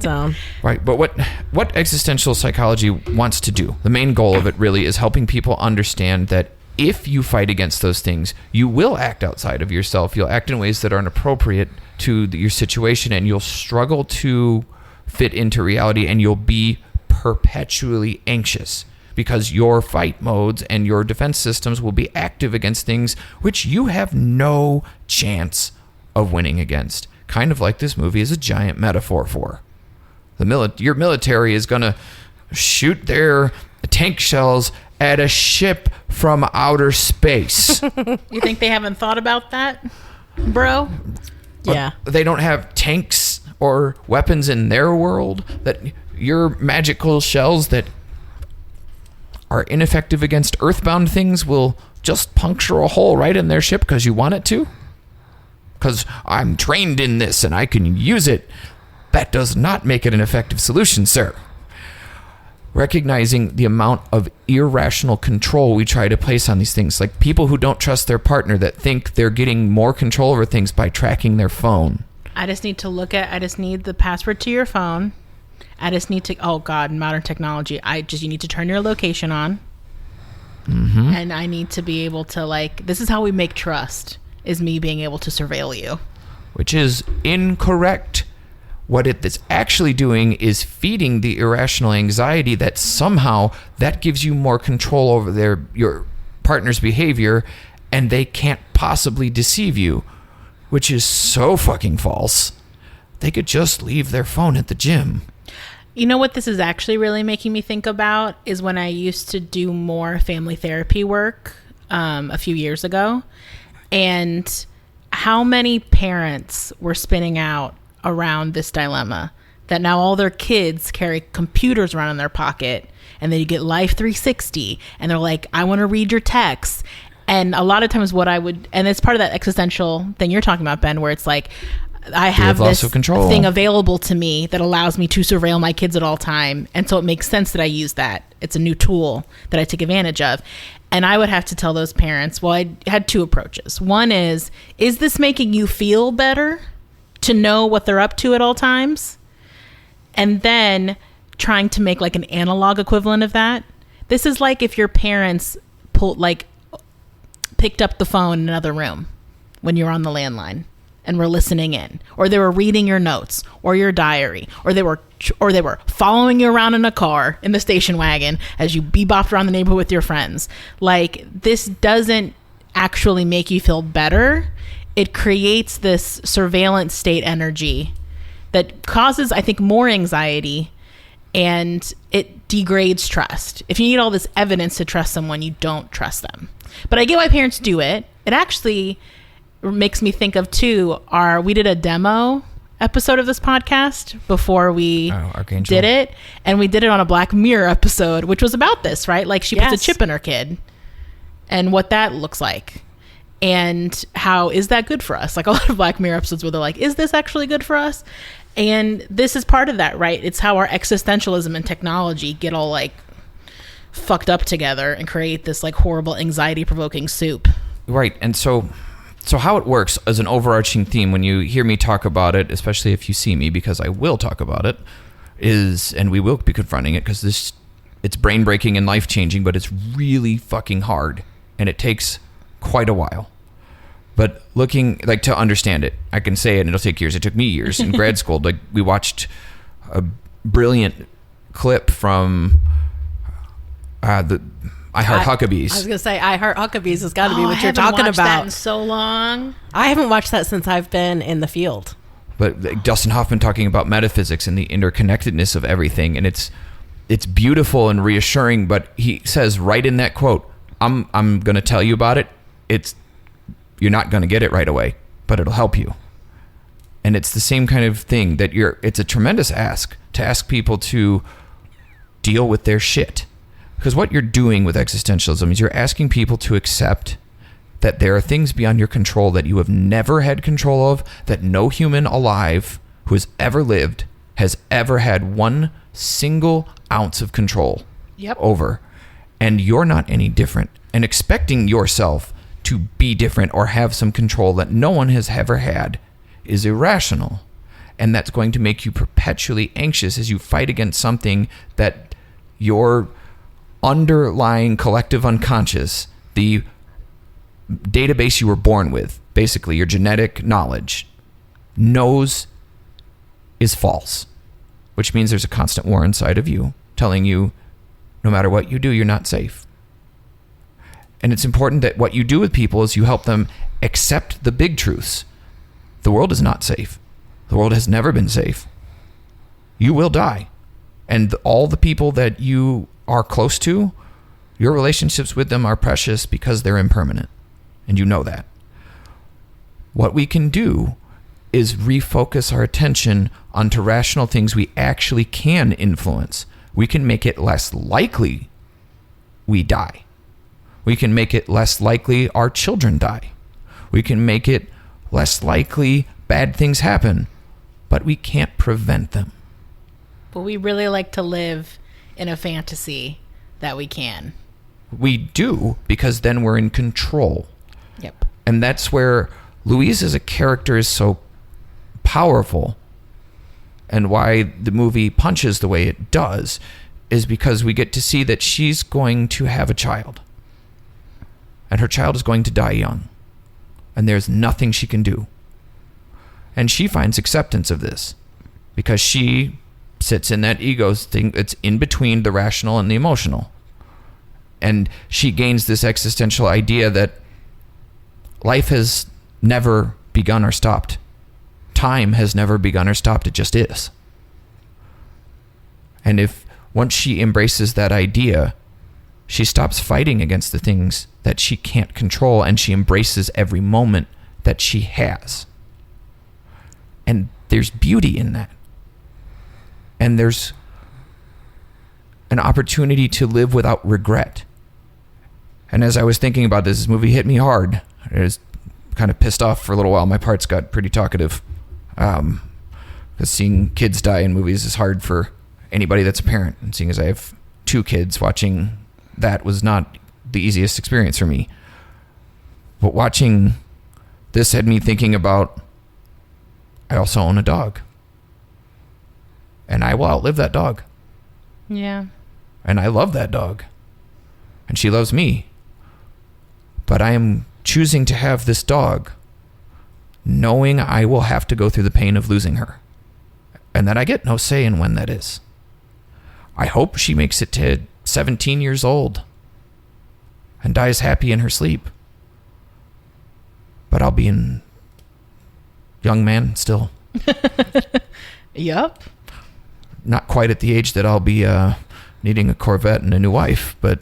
[SPEAKER 4] down.
[SPEAKER 5] Right, but what existential psychology wants to do, the main goal of it really is helping people understand that if you fight against those things, you will act outside of yourself. You'll act in ways that aren't appropriate to your situation, and you'll struggle to fit into reality, and you'll be perpetually anxious because your fight modes and your defense systems will be active against things which you have no chance of winning against. Kind of like this movie is a giant metaphor for. Your military is going to shoot their tank shells at a ship from outer space.
[SPEAKER 1] You think they haven't thought about that, bro?
[SPEAKER 4] Yeah.
[SPEAKER 5] They don't have tanks or weapons in their world. That your magical shells that are ineffective against earthbound things will just puncture a hole right in their ship because you want it to? Because I'm trained in this and I can use it. That does not make it an effective solution, sir. Recognizing the amount of irrational control we try to place on these things, like people who don't trust their partner that think they're getting more control over things by tracking their phone.
[SPEAKER 1] I just need the password to your phone. I just need to, oh God, modern technology. You need to turn your location on. Mm-hmm. And I need to be able to, this is how we make trust, is me being able to surveil you. Which
[SPEAKER 5] is incorrect. What it's actually doing is feeding the irrational anxiety that somehow that gives you more control over your partner's behavior, and they can't possibly deceive you, which is so fucking false. They could just leave their phone at the gym.
[SPEAKER 1] You know what this is actually really making me think about is when I used to do more family therapy work a few years ago, and how many parents were spinning out around this dilemma that now all their kids carry computers around in their pocket, and then you get Life 360 and they're like, I want to read your texts. And a lot of times and it's part of that existential thing you're talking about, Ben, where it's like, I have this thing available to me that allows me to surveil my kids at all time. And so it makes sense that I use that. It's a new tool that I take advantage of. And I would have to tell those parents, well, I had two approaches. One is this making you feel better to know what they're up to at all times? And then trying to make an analog equivalent of that. This is like if your parents picked up the phone in another room when you were on the landline and were listening in, or they were reading your notes or your diary, or they were following you around in a car in the station wagon as you bebopped around the neighborhood with your friends. This doesn't actually make you feel better. It creates this surveillance state energy that causes, I think, more anxiety, and it degrades trust. If you need all this evidence to trust someone, you don't trust them. But I get why parents do it. It actually makes me think of we did a demo episode of this podcast before we did it, and we did it on a Black Mirror episode, which was about this, right? She puts a chip in her kid and what that looks like. and how is that good for us? Like a lot of Black Mirror episodes where they're like, is this actually good for us? And this is part of that, right? It's how our existentialism and technology get all like fucked up together and create this like horrible anxiety provoking soup.
[SPEAKER 5] Right. And so how it works as an overarching theme when you hear me talk about it, especially if you see me, because I will talk about it, is, and we will be confronting it because it's brain breaking and life changing, but it's really fucking hard and it takes quite a while. But looking, like, to understand it, I can say it and it'll take years. It took me years in grad school. Like, we watched a brilliant clip from the I Heart Huckabees.
[SPEAKER 4] I was going to say, I Heart Huckabees has got to be what
[SPEAKER 1] I
[SPEAKER 4] you're
[SPEAKER 1] haven't
[SPEAKER 4] talking
[SPEAKER 1] watched
[SPEAKER 4] about.
[SPEAKER 1] that in so long.
[SPEAKER 4] I haven't watched that since I've been in the field.
[SPEAKER 5] But like, Dustin Hoffman talking about metaphysics and the interconnectedness of everything, and it's beautiful and reassuring. But he says right in that quote, "I'm going to tell you about it. You're not going to get it right away, but it'll help you." And it's the same kind of thing that it's a tremendous ask to ask people to deal with their shit. Because what you're doing with existentialism is you're asking people to accept that there are things beyond your control that you have never had control of, that no human alive who has ever lived has ever had one single ounce of control over. And you're not any different. And expecting yourself to be different or have some control that no one has ever had is irrational. And that's going to make you perpetually anxious as you fight against something that your underlying collective unconscious, the database you were born with, basically your genetic knowledge, knows is false. Which means there's a constant war inside of you telling you no matter what you do, you're not safe. And it's important that what you do with people is you help them accept the big truths. The world is not safe. The world has never been safe. You will die. And all the people that you are close to, your relationships with them are precious because they're impermanent. And you know that. What we can do is refocus our attention onto rational things we actually can influence. We can make it less likely we die. We can make it less likely our children die. We can make it less likely bad things happen, but we can't prevent them.
[SPEAKER 1] But we really like to live in a fantasy that we can.
[SPEAKER 5] We do, because then we're in control.
[SPEAKER 1] Yep.
[SPEAKER 5] And that's where Louise as a character is so powerful, and why the movie punches the way it does is because we get to see that she's going to have a child. And her child is going to die young. And there's nothing she can do. And she finds acceptance of this because she sits in that ego thing that's in between the rational and the emotional. And she gains this existential idea that life has never begun or stopped. Time has never begun or stopped. It just is. And if once she embraces that idea, she stops fighting against the things that she can't control, and she embraces every moment that she has. And there's beauty in that. And there's an opportunity to live without regret. And as I was thinking about this movie hit me hard. I was kind of pissed off for a little while. My parts got pretty talkative. Because seeing kids die in movies is hard for anybody that's a parent. And seeing as I have 2 kids, watching that was not the easiest experience for me. But watching this had me thinking about, I also own a dog. And I will outlive that dog.
[SPEAKER 1] Yeah.
[SPEAKER 5] And I love that dog. And she loves me. But I am choosing to have this dog knowing I will have to go through the pain of losing her. And that I get no say in when that is. I hope she makes it to 17 years old and dies happy in her sleep. But I'll be a young man still.
[SPEAKER 1] Yep.
[SPEAKER 5] Not quite at the age that I'll be needing a Corvette and a new wife, but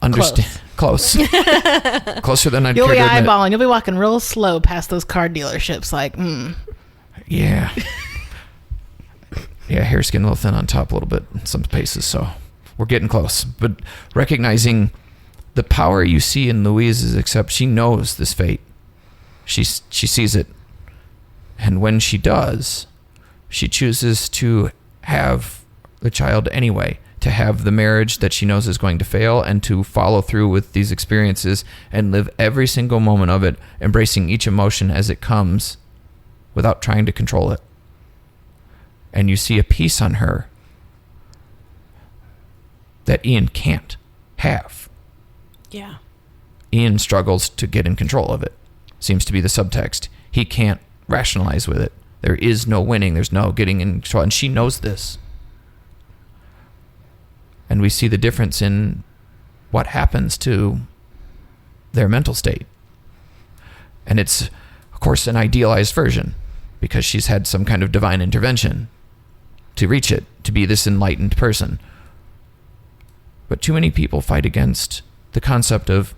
[SPEAKER 5] understand close. Closer than I'd
[SPEAKER 1] You'll
[SPEAKER 5] care
[SPEAKER 1] be
[SPEAKER 5] to admit.
[SPEAKER 1] eyeballing. You'll be walking real slow past those car dealerships like,
[SPEAKER 5] Yeah. Yeah, hair's getting a little thin on top a little bit in some places, so we're getting close. But recognizing the power you see in Louise is, except she knows this fate. She sees it. And when she does, she chooses to have the child anyway, to have the marriage that she knows is going to fail, and to follow through with these experiences and live every single moment of it, embracing each emotion as it comes without trying to control it. And you see a peace on her that Ian can't have.
[SPEAKER 4] Yeah.
[SPEAKER 5] Ian struggles to get in control of it. Seems to be the subtext. He can't rationalize with it. There is no winning. There's no getting in control. And she knows this. And we see the difference in what happens to their mental state. And it's, of course, an idealized version, because she's had some kind of divine intervention to reach it, to be this enlightened person. But too many people fight against the concept of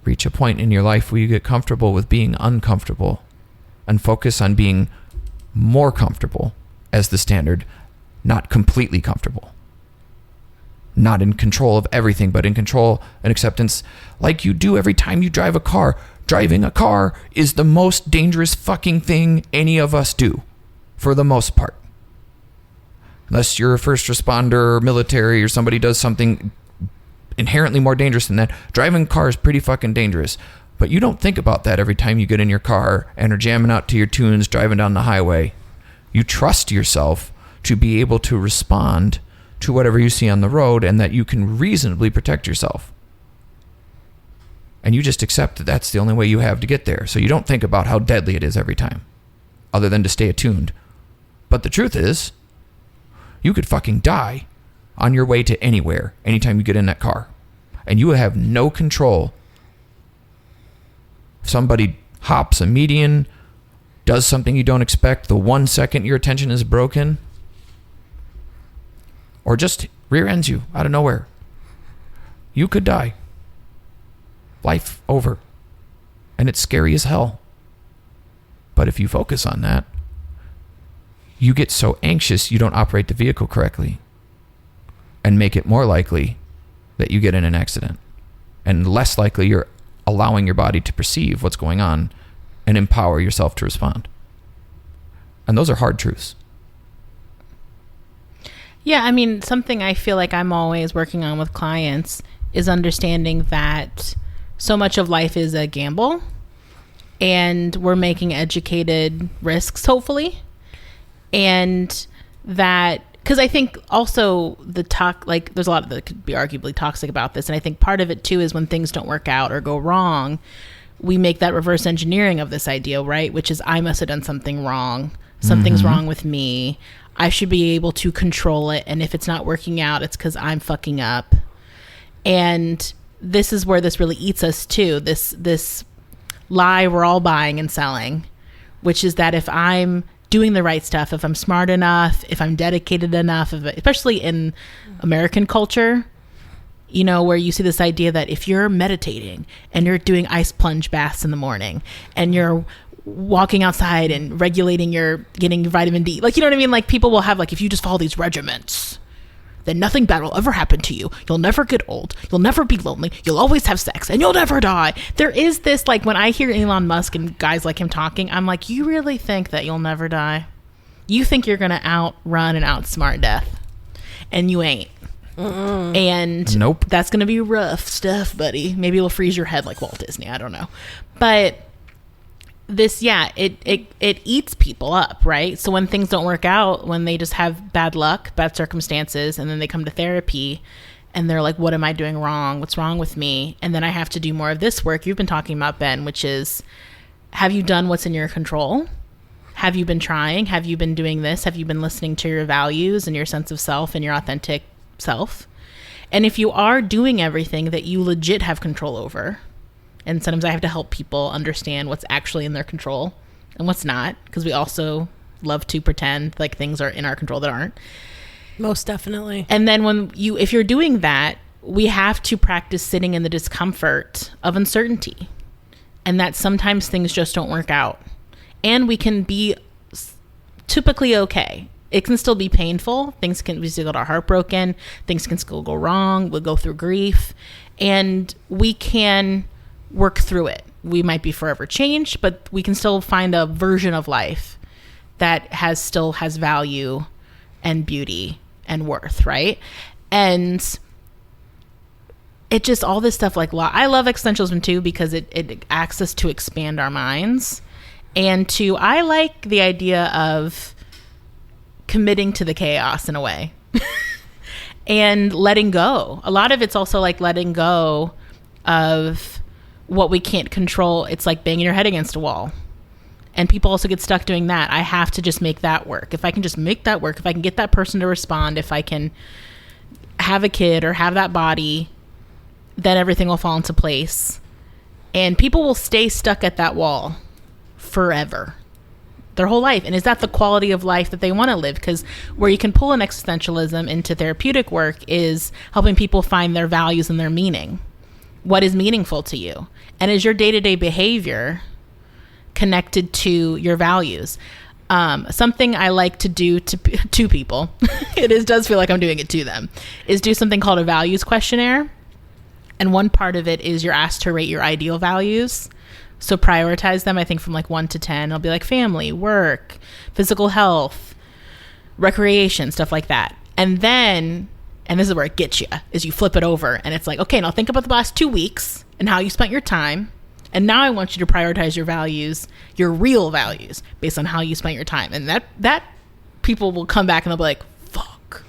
[SPEAKER 5] reach a point in your life where you get comfortable with being uncomfortable and focus on being more comfortable as the standard, not completely comfortable. Not in control of everything, but in control and acceptance, like you do every time you drive a car. Driving a car is the most dangerous fucking thing any of us do, for the most part. Unless you're a first responder or military or somebody does something inherently more dangerous than that. Driving a car is pretty fucking dangerous. But you don't think about that every time you get in your car and are jamming out to your tunes driving down the highway. You trust yourself to be able to respond to whatever you see on the road, and that you can reasonably protect yourself. And you just accept that that's the only way you have to get there. So you don't think about how deadly it is every time, other than to stay attuned. But the truth is, you could fucking die on your way to anywhere, anytime you get in that car. And you have no control. If somebody hops a median, does something you don't expect, the 1 second your attention is broken, or just rear ends you out of nowhere, you could die. Life over. And it's scary as hell. But if you focus on that, you get so anxious you don't operate the vehicle correctly, and make it more likely that you get in an accident, and less likely you're allowing your body to perceive what's going on and empower yourself to respond. And those are hard truths.
[SPEAKER 1] Yeah, I mean, something I feel like I'm always working on with clients is understanding that so much of life is a gamble, and we're making educated risks, hopefully. And that, because I think also there's a lot that could be arguably toxic about this. And I think part of it too is when things don't work out or go wrong, we make that reverse engineering of this idea, right? Which is, I must have done something wrong. Something's wrong with me. I should be able to control it. And if it's not working out, it's because I'm fucking up. And this is where this really eats us too. This lie we're all buying and selling, which is that if I'm doing the right stuff, if I'm smart enough, if I'm dedicated enough, especially in American culture, where you see this idea that if you're meditating and you're doing ice plunge baths in the morning and you're walking outside and regulating getting your vitamin D, you know what I mean? Like, people will have, if you just follow these regiments, then nothing bad will ever happen to you. You'll never get old. You'll never be lonely. You'll always have sex and you'll never die. There is this, when I hear Elon Musk and guys like him talking, I'm like, you really think that you'll never die? You think you're going to outrun and outsmart death, and you ain't. And
[SPEAKER 5] nope.
[SPEAKER 1] That's going to be rough stuff, buddy. Maybe it'll freeze your head like Walt Disney. I don't know. But this, it eats people up, right? So when things don't work out, when they just have bad luck, bad circumstances, and then they come to therapy and they're like, what am I doing wrong? What's wrong with me? And then I have to do more of this work you've been talking about, Ben, which is, have you done what's in your control? Have you been trying? Have you been doing this? Have you been listening to your values and your sense of self and your authentic self? And if you are doing everything that you legit have control over, and sometimes I have to help people understand what's actually in their control and what's not, because we also love to pretend like things are in our control that aren't.
[SPEAKER 4] Most definitely.
[SPEAKER 1] And then if you're doing that, we have to practice sitting in the discomfort of uncertainty, and that sometimes things just don't work out. And we can be typically okay. It can still be painful. We still get our heart broken. Things can still go wrong. We'll go through grief. and we can work through it. We might be forever changed, but we can still find a version of life that still has value and beauty and worth, right? And it just, all this stuff, like, I love existentialism too, because it asks us to expand our minds, and I like the idea of committing to the chaos in a way. And letting go. A lot of it's also like letting go of what we can't control. It's like banging your head against a wall. And people also get stuck doing that. I have to just make that work. If I can just make that work, if I can get that person to respond, if I can have a kid or have that body, then everything will fall into place. And people will stay stuck at that wall forever, their whole life. And is that the quality of life that they want to live? Because where you can pull an existentialism into therapeutic work is helping people find their values and their meaning. What is meaningful to you? And is your day-to-day behavior connected to your values? Something I like to do to people, does feel like I'm doing it to them, is do something called a values questionnaire. And one part of it is you're asked to rate your ideal values. So prioritize them, I think, from like 1 to 10. It'll be like family, work, physical health, recreation, stuff like that. And then, and this is where it gets you, is you flip it over and it's like, okay, now think about the last 2 weeks and how you spent your time. And now I want you to prioritize your values, your real values, based on how you spent your time. And that people will come back and they'll be like, fuck.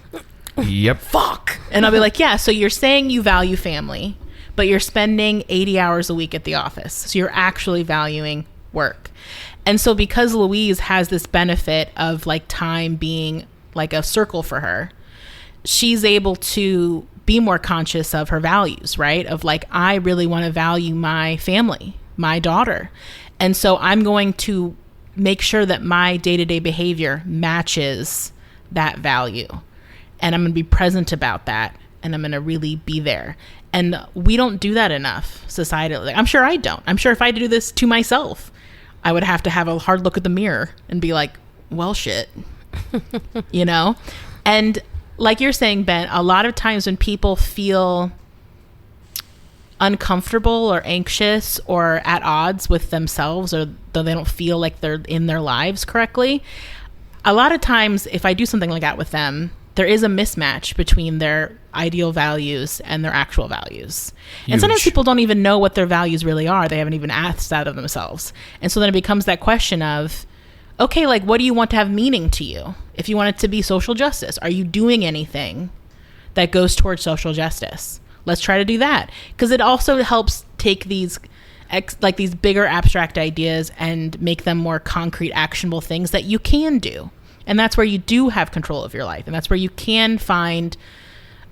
[SPEAKER 5] Yep.
[SPEAKER 1] Fuck. And I'll be like, yeah, so you're saying you value family, but you're spending 80 hours a week at the office. So you're actually valuing work. And so because Louise has this benefit of like time being like a circle for her, she's able to be more conscious of her values, right? Of like, I really want to value my family, my daughter. And so I'm going to make sure that my day-to-day behavior matches that value. And I'm going to be present about that. And I'm going to really be there. And we don't do that enough societally. I'm sure I don't. I'm sure if I do this to myself, I would have to have a hard look at the mirror and be like, well, shit, you know? And like you're saying, Ben, a lot of times when people feel uncomfortable or anxious or at odds with themselves, or though they don't feel like they're in their lives correctly, a lot of times if I do something like that with them, there is a mismatch between their ideal values and their actual values.
[SPEAKER 5] Huge.
[SPEAKER 1] And sometimes people don't even know what their values really are. They haven't even asked that of themselves. And so then it becomes that question of, okay, like, what do you want to have meaning to you? If you want it to be social justice, are you doing anything that goes towards social justice? Let's try to do that. Because it also helps take these these bigger abstract ideas and make them more concrete, actionable things that you can do. And that's where you do have control of your life. And that's where you can find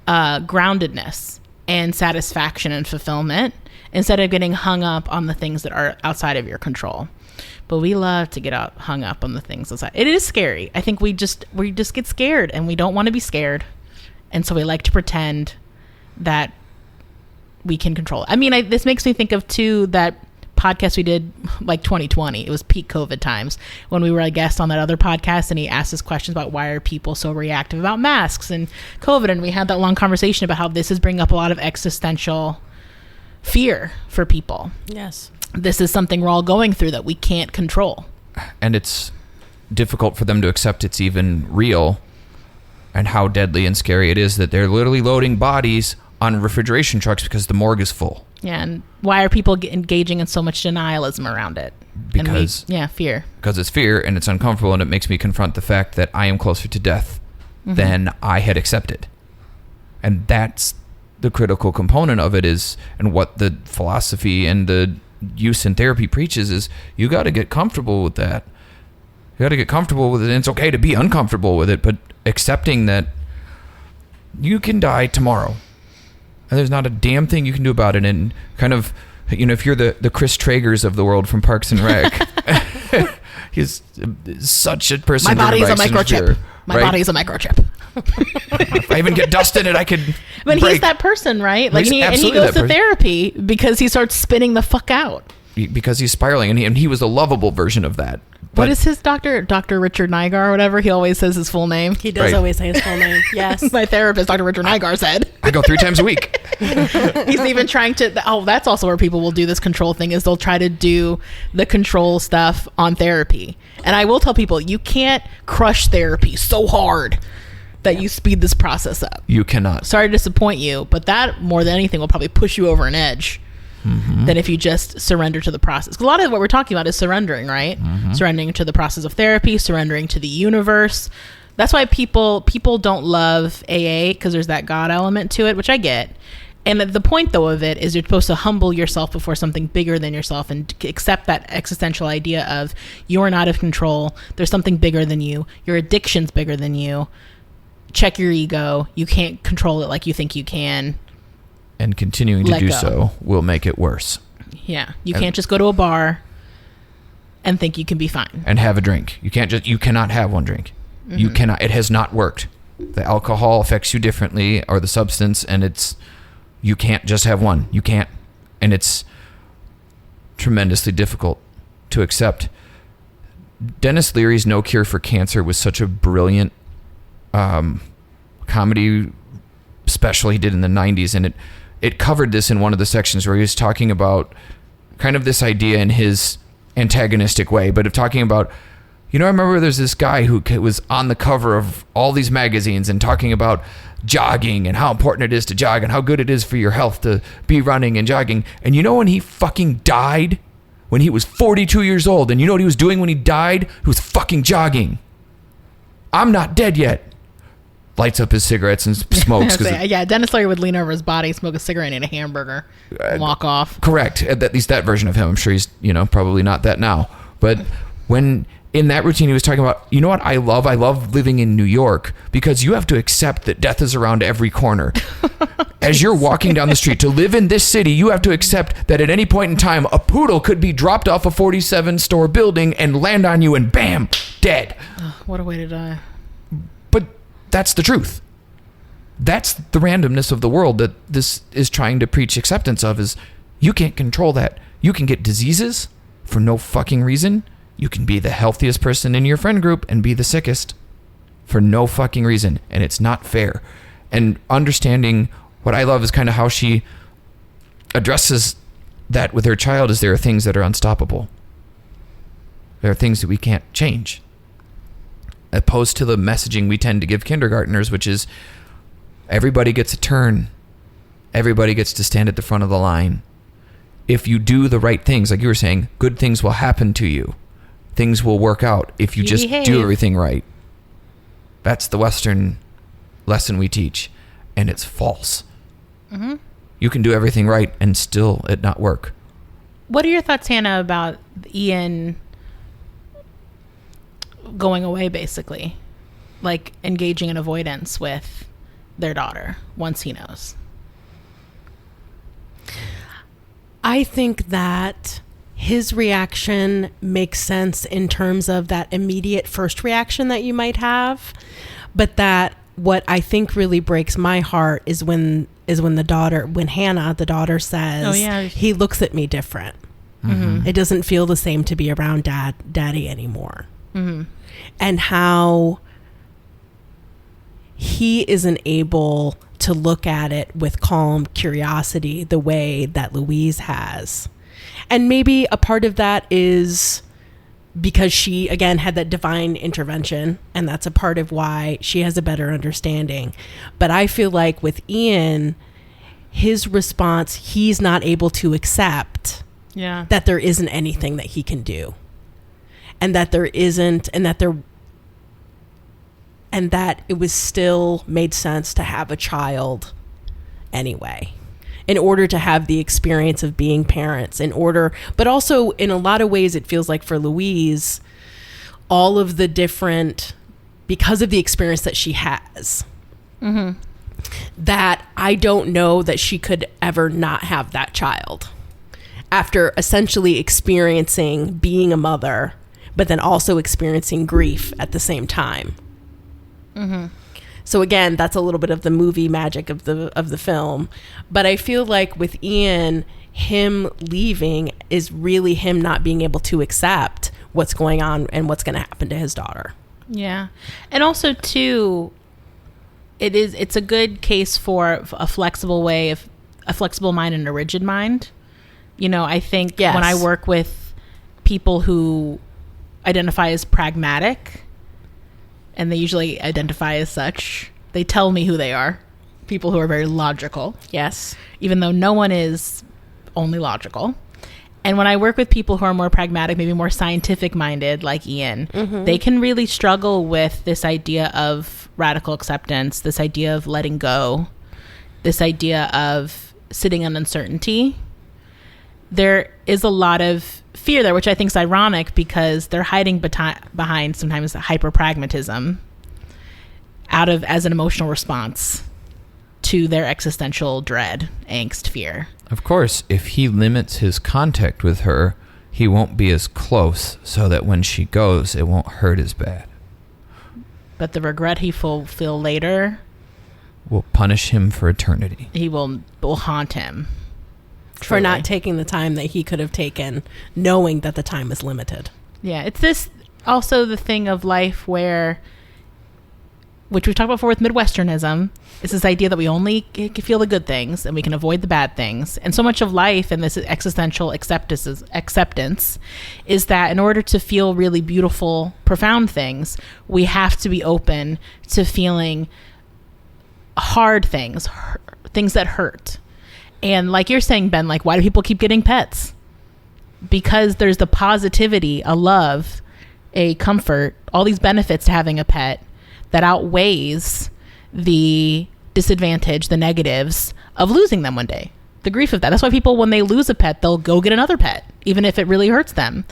[SPEAKER 1] groundedness and satisfaction and fulfillment instead of getting hung up on the things that are outside of your control. But we love to get hung up on the things outside. It is scary. I think we just get scared, and we don't want to be scared. And so we like to pretend that we can control it. I mean, this makes me think of, too, that podcast we did like 2020. It was peak COVID times when we were a guest on that other podcast, and he asked us questions about why are people so reactive about masks and COVID. And we had that long conversation about how this is bringing up a lot of existential fear for people.
[SPEAKER 4] Yes.
[SPEAKER 1] This is something we're all going through that we can't control.
[SPEAKER 5] And it's difficult for them to accept it's even real, and how deadly and scary it is that they're literally loading bodies on refrigeration trucks because the morgue is full.
[SPEAKER 1] Yeah, and why are people engaging in so much denialism around it?
[SPEAKER 5] Because
[SPEAKER 1] fear.
[SPEAKER 5] Because it's fear, and it's uncomfortable, and it makes me confront the fact that I am closer to death than I had accepted. And that's the critical component of it is, and what the philosophy and the use in therapy preaches is, you got to get comfortable with that. You got to get comfortable with it, and it's okay to be uncomfortable with it, but accepting that you can die tomorrow. And there's not a damn thing you can do about it. And kind of, you know, if you're the Chris Tragers of the world from Parks and Rec, he's such a person.
[SPEAKER 1] My body is a microchip. My body is a microchip.
[SPEAKER 5] If I even get dust in it, I could.
[SPEAKER 1] But he's that person, right? Like, and he goes to therapy because he starts spinning the fuck out.
[SPEAKER 5] because he's spiraling, and he was a lovable version of that.
[SPEAKER 1] What is his doctor? Dr. Richard Nygaard or whatever? He always says his full name.
[SPEAKER 4] He does always say his full name. Yes.
[SPEAKER 1] My therapist, Dr. Richard Nygaard, said.
[SPEAKER 5] I go 3 times a week.
[SPEAKER 1] He's even trying to... Oh, that's also where people will do this control thing, is they'll try to do the control stuff on therapy. And I will tell people, you can't crush therapy so hard that you speed this process up.
[SPEAKER 5] You cannot.
[SPEAKER 1] Sorry to disappoint you, but that, more than anything, will probably push you over an edge. Than if you just surrender to the process. 'Cause a lot of what we're talking about is surrendering, right? Surrendering to the process of therapy, surrendering to the universe. That's why people don't love AA, because there's that God element to it, which I get. And the point, though, of it is you're supposed to humble yourself before something bigger than yourself and accept that existential idea of you're not of control. There's something bigger than you. Your addiction's bigger than you. Check your ego. You can't control it like you think you can.
[SPEAKER 5] And continuing to do so will make it worse.
[SPEAKER 1] Yeah. You can't just go to a bar and think you can be fine.
[SPEAKER 5] And have a drink. You cannot have one drink. You cannot. It has not worked. The alcohol affects you differently, or the substance, and you can't just have one. You can't. And it's tremendously difficult to accept. Dennis Leary's No Cure for Cancer was such a brilliant comedy special he did in the 90s, and it covered this in one of the sections where he was talking about kind of this idea in his antagonistic way, but of talking about, I remember there's this guy who was on the cover of all these magazines and talking about jogging and how important it is to jog and how good it is for your health to be running and jogging. And when he fucking died? When he was 42 years old, and you know what he was doing when he died? He was fucking jogging. I'm not dead yet. Lights up his cigarettes and smokes.
[SPEAKER 1] Yeah, Dennis Leary would lean over his body, smoke a cigarette, and eat a hamburger, and walk off.
[SPEAKER 5] Correct. At least that version of him. I'm sure he's, probably not that now. But when in that routine he was talking about, you know what I love? I love living in New York because you have to accept that death is around every corner. As you're walking down the street, to live in this city, you have to accept that at any point in time, a poodle could be dropped off a 47-store building and land on you and bam, dead.
[SPEAKER 1] What a way to die.
[SPEAKER 5] But that's the truth. That's the randomness of the world that this is trying to preach acceptance of, is you can't control that. You can get diseases for no fucking reason. You can be the healthiest person in your friend group and be the sickest for no fucking reason. And it's not fair. And understanding what I love is kind of how she addresses that with her child, is there are things that are unstoppable. There are things that we can't change. Opposed to the messaging we tend to give kindergartners, which is everybody gets a turn. Everybody gets to stand at the front of the line. If you do the right things, like you were saying, good things will happen to you. Things will work out if you just do everything right. That's the Western lesson we teach, and it's false. Mm-hmm. You can do everything right and still it not work.
[SPEAKER 1] What are your thoughts, Hannah, about Ian going away, basically? Like engaging in avoidance with their daughter once he knows?
[SPEAKER 4] I think that his reaction makes sense in terms of that immediate first reaction that you might have, but that what I think really breaks my heart is when Hannah, the daughter, says, "Oh yeah, he looks at me different. Mm-hmm. It doesn't feel the same to be around daddy anymore." Mm-hmm. And how he isn't able to look at it with calm curiosity the way that Louise has. And maybe a part of that is because she, again, had that divine intervention, and that's a part of why she has a better understanding. But I feel like with Ian, his response, he's not able to accept that there isn't anything that he can do. And that there isn't, and that it was still made sense to have a child anyway, in order to have the experience of being parents, but also in a lot of ways it feels like for Louise, all of the different, because of the experience that she has, mm-hmm. that I don't know that she could ever not have that child after essentially experiencing being a mother, but then also experiencing grief at the same time. Mm-hmm. So again, that's a little bit of the movie magic of the film. But I feel like with Ian, him leaving is really him not being able to accept what's going on and what's going to happen to his daughter.
[SPEAKER 1] Yeah. And also too, it's a good case for a flexible mind and a rigid mind. You know, I think
[SPEAKER 4] Yes.
[SPEAKER 1] when I work with people who identify as pragmatic, and they usually identify as such, they tell me who they are. People who are very logical.
[SPEAKER 4] Yes.
[SPEAKER 1] Even though no one is only logical. And when I work with people who are more pragmatic, maybe more scientific minded, like Ian, they can really struggle with this idea of radical acceptance, this idea of letting go, this idea of sitting in uncertainty. There is a lot of fear there, which I think is ironic because they're hiding behind sometimes hyper pragmatism as an emotional response to their existential dread, angst, fear.
[SPEAKER 5] Of course, if he limits his contact with her, he won't be as close so that when she goes, it won't hurt as bad.
[SPEAKER 1] But the regret he will feel later
[SPEAKER 5] Will punish him for eternity.
[SPEAKER 1] he will haunt him.
[SPEAKER 4] For
[SPEAKER 1] Truly.
[SPEAKER 4] not taking the time that he could have taken, knowing that the time is limited.
[SPEAKER 1] Yeah, it's this also the thing of life where, which we've talked about before with Midwesternism, is this idea that we only can feel the good things and we can avoid the bad things. And so much of life and this existential acceptance is that in order to feel really beautiful, profound things, we have to be open to feeling hard things, things that hurt. And like you're saying, Ben, like, why do people keep getting pets? Because there's the positivity, a love, a comfort, all these benefits to having a pet that outweighs the disadvantage, the negatives of losing them one day. The grief of that. That's why people, when they lose a pet, they'll go get another pet, even if it really hurts them.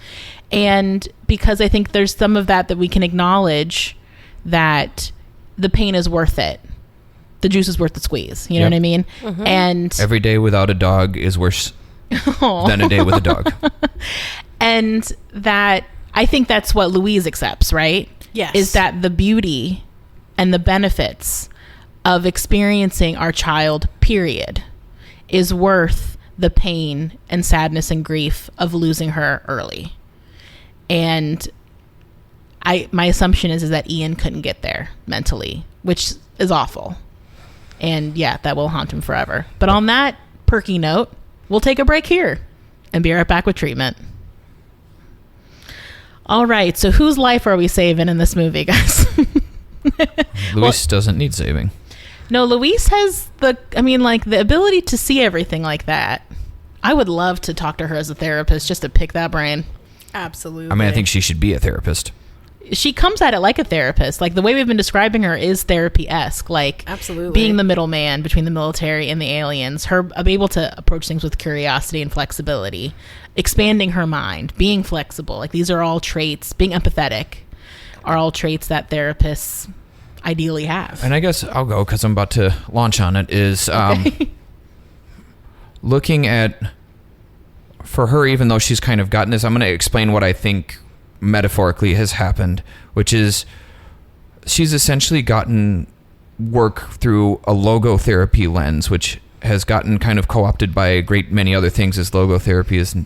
[SPEAKER 1] And because I think there's some of that we can acknowledge that the pain is worth it. The juice is worth the squeeze. You know what I mean? Mm-hmm. And
[SPEAKER 5] Every day without a dog is worse than a day with a dog.
[SPEAKER 1] And that, I think that's what Louise accepts, right?
[SPEAKER 4] Yes.
[SPEAKER 1] Is that the beauty and the benefits of experiencing our child, period, is worth the pain and sadness and grief of losing her early. And my assumption is that Ian couldn't get there mentally, which is awful. And yeah, that will haunt him forever. But on that perky note, we'll take a break here and be right back with treatment. All right, so whose life are we saving in this movie, guys?
[SPEAKER 5] Luis doesn't need saving.
[SPEAKER 1] No, Luis has the ability to see everything like that. I would love to talk to her as a therapist just to pick that brain.
[SPEAKER 4] Absolutely.
[SPEAKER 5] I mean, I think she should be a therapist.
[SPEAKER 1] She comes at it like a therapist. Like, the way we've been describing her is therapy-esque. Like,
[SPEAKER 4] absolutely,
[SPEAKER 1] being the middleman between the military and the aliens. Her able to approach things with curiosity and flexibility. Expanding her mind. Being flexible. Like, these are all traits. Being empathetic are all traits that therapists ideally have.
[SPEAKER 5] And I guess I'll go because I'm about to launch on it. Is looking at, for her, even though she's kind of gotten this, I'm going to explain what I think metaphorically has happened, which is she's essentially gotten work through a logotherapy lens, which has gotten kind of co-opted by a great many other things, as logotherapy is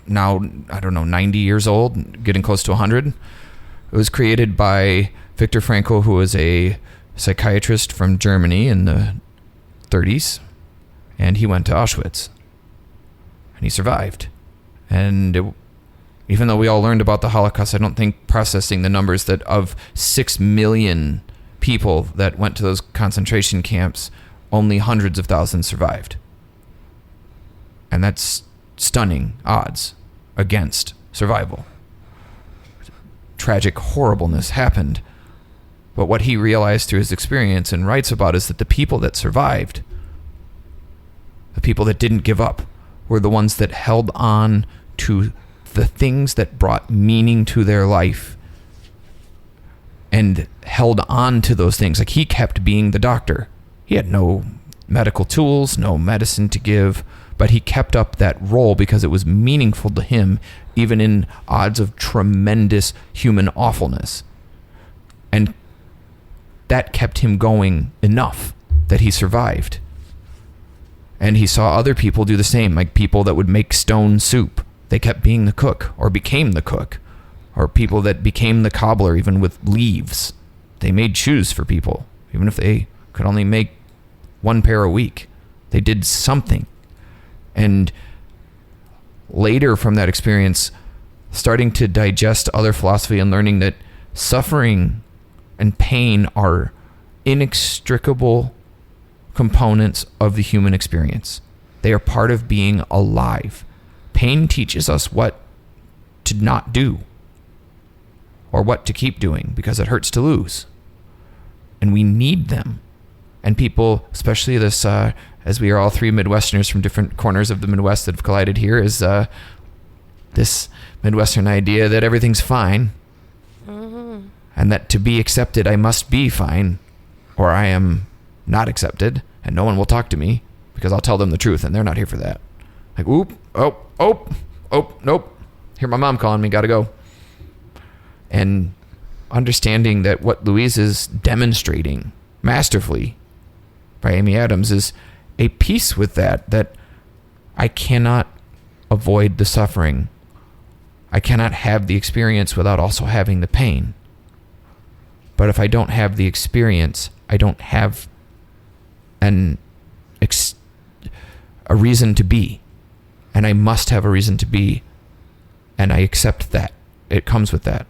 [SPEAKER 5] now, I don't know, 90 years old, getting close to 100. It was created by Viktor Frankl, who was a psychiatrist from Germany in the 30s, and he went to Auschwitz, and he survived. And even though we all learned about the Holocaust, I don't think processing the numbers that of 6 million people that went to those concentration camps, only hundreds of thousands survived. And that's stunning odds against survival. Tragic horribleness happened. But what he realized through his experience and writes about is that the people that survived, the people that didn't give up, were the ones that held on to the things that brought meaning to their life and held on to those things. Like, he kept being the doctor. He had no medical tools, no medicine to give, but he kept up that role because it was meaningful to him, even in odds of tremendous human awfulness. And that kept him going enough that he survived. And he saw other people do the same, like people that would make stone soup. They kept being the cook, or became the cook, or people that became the cobbler even with leaves. They made shoes for people, even if they could only make one pair a week. They did something. And later from that experience, starting to digest other philosophy and learning that suffering and pain are inextricable components of the human experience. They are part of being alive. Pain teaches us what to not do or what to keep doing because it hurts to lose. And we need them. And people, especially this, as we are all three Midwesterners from different corners of the Midwest that have collided here, is this Midwestern idea that everything's fine. Mm-hmm. And that to be accepted, I must be fine, or I am not accepted, and no one will talk to me because I'll tell them the truth, and they're not here for that. Like, oop, nope. Hear my mom calling me, gotta go. And understanding that what Louise is demonstrating masterfully by Amy Adams is a peace with that I cannot avoid the suffering. I cannot have the experience without also having the pain. But if I don't have the experience, I don't have a reason to be. And I must have a reason to be. And I accept that. It comes with that.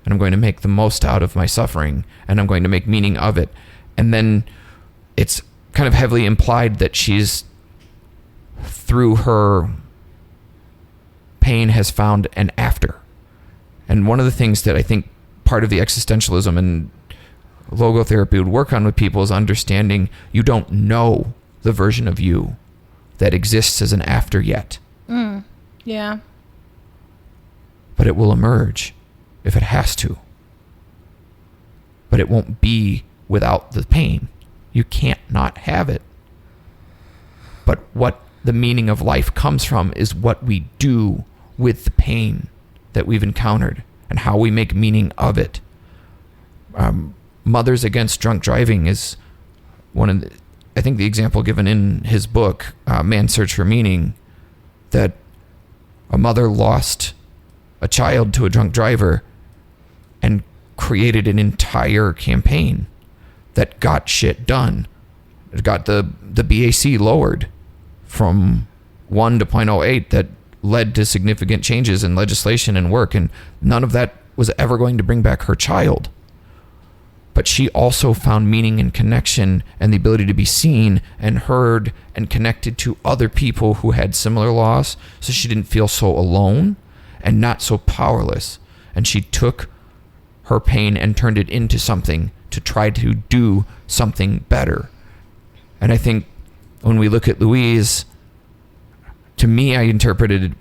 [SPEAKER 5] And I'm going to make the most out of my suffering. And I'm going to make meaning of it. And then it's kind of heavily implied that she's, through her pain, has found an after. And one of the things that I think part of the existentialism and logotherapy would work on with people is understanding you don't know the version of you that exists as an after yet.
[SPEAKER 1] Yeah.
[SPEAKER 5] But it will emerge if it has to. But it won't be without the pain. You can't not have it. But what the meaning of life comes from is what we do with the pain that we've encountered and how we make meaning of it. Mothers Against Drunk Driving is one of the, I think the example given in his book, Man's Search for Meaning, that a mother lost a child to a drunk driver and created an entire campaign that got shit done. It got the BAC lowered from 1 to 0.08 that led to significant changes in legislation and work, and none of that was ever going to bring back her child. But she also found meaning and connection and the ability to be seen and heard and connected to other people who had similar loss, so she didn't feel so alone and not so powerless. And she took her pain and turned it into something to try to do something better. And I think when we look at Louise, to me, I interpreted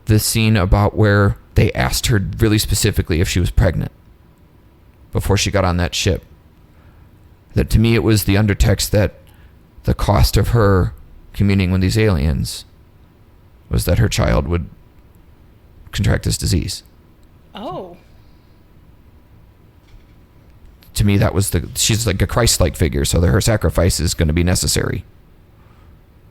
[SPEAKER 5] the scene about where they asked her really specifically if she was pregnant before she got on that ship. That to me, it was the undertext that the cost of her communing with these aliens was that her child would contract this disease.
[SPEAKER 1] Oh.
[SPEAKER 5] To me, that was she's like a Christ-like figure, so that her sacrifice is going to be necessary.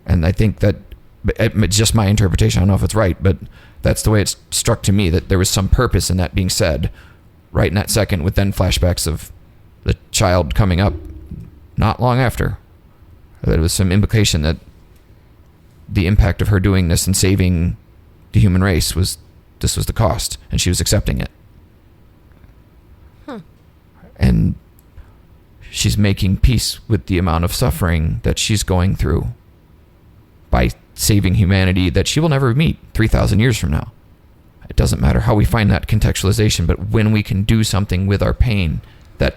[SPEAKER 5] And I think that, it's just my interpretation, I don't know if it's right, but that's the way it struck to me, that there was some purpose in that being said right in that second, with then flashbacks of the child coming up not long after. There was some implication that the impact of her doing this and saving the human race was the cost, and she was accepting it. And she's making peace with the amount of suffering that she's going through by saving humanity that she will never meet 3,000 years from now. It doesn't matter how we find that contextualization, but when we can do something with our pain that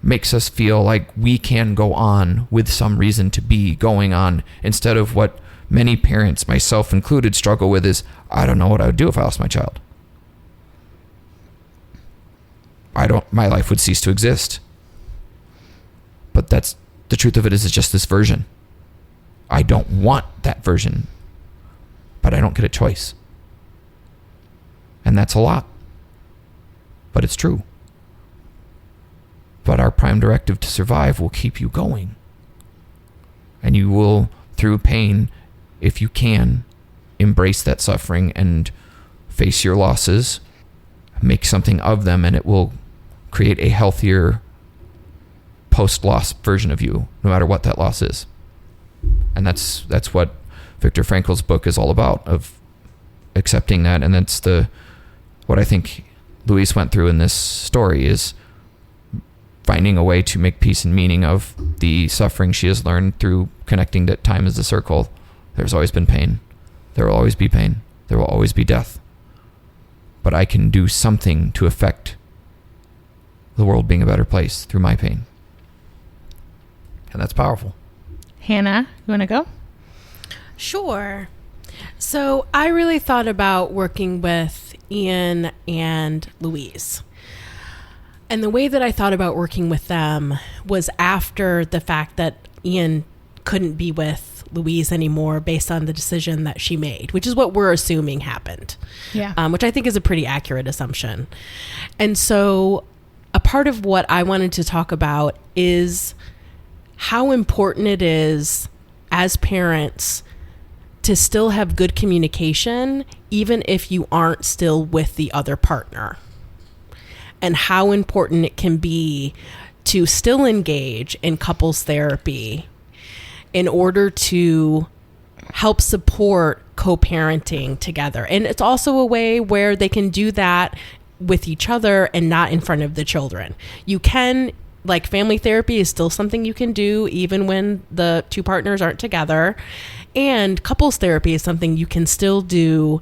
[SPEAKER 5] makes us feel like we can go on with some reason to be going on, instead of what many parents, myself included, struggle with is, I don't know what I would do if I lost my child. My life would cease to exist. But that's the truth of it, is it's just this version. I don't want that version, but I don't get a choice. And that's a lot. But it's true. but our prime directive to survive will keep you going. And you will, through pain, if you can, embrace that suffering and face your losses, make something of them, and it will create a healthier post-loss version of you, no matter what that loss is. And that's what Viktor Frankl's book is all about, of accepting that. And that's what I think Louise went through in this story, is finding a way to make peace and meaning of the suffering she has learned through connecting that time is a circle. There's always been pain. There will always be pain. There will always be death. But I can do something to affect the world being a better place through my pain. And that's powerful.
[SPEAKER 1] Hannah, you want to go?
[SPEAKER 4] Sure. So I really thought about working with Ian and Louise. And the way that I thought about working with them was after the fact that Ian couldn't be with Louise anymore based on the decision that she made, which is what we're assuming happened.
[SPEAKER 1] Yeah.
[SPEAKER 4] Which I think is a pretty accurate assumption. And so a part of what I wanted to talk about is how important it is as parents to still have good communication, even if you aren't still with the other partner. And how important it can be to still engage in couples therapy in order to help support co-parenting together. And it's also a way where they can do that with each other and not in front of the children. You can, like, family therapy is still something you can do even when the two partners aren't together. And couples therapy is something you can still do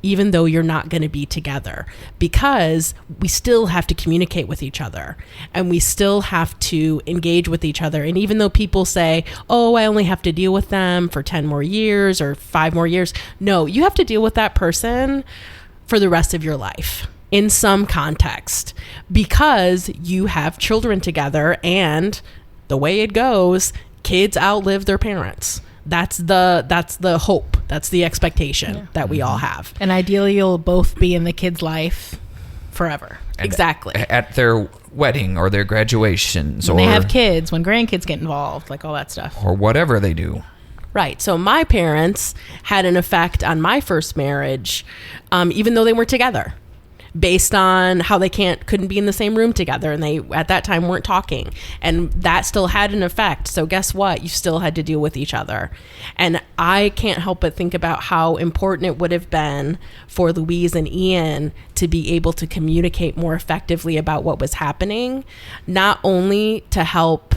[SPEAKER 4] even though you're not going to be together, because we still have to communicate with each other and we still have to engage with each other. And even though people say, oh, I only have to deal with them for 10 more years or 5 more years. No, you have to deal with that person for the rest of your life in some context, because you have children together, and the way it goes, kids outlive their parents. That's the hope. That's the expectation that we all have.
[SPEAKER 1] And ideally, you'll both be in the kid's life forever.
[SPEAKER 5] And
[SPEAKER 4] exactly.
[SPEAKER 5] At their wedding or their graduations,
[SPEAKER 1] When they have kids, when grandkids get involved, like all that stuff.
[SPEAKER 5] or whatever they do.
[SPEAKER 4] Right. So my parents had an effect on my first marriage, even though they weren't together, based on how they couldn't be in the same room together, and they at that time weren't talking, and that still had an effect. So guess what? You still had to deal with each other. And I can't help but think about how important it would have been for Louise and Ian to be able to communicate more effectively about what was happening, not only to help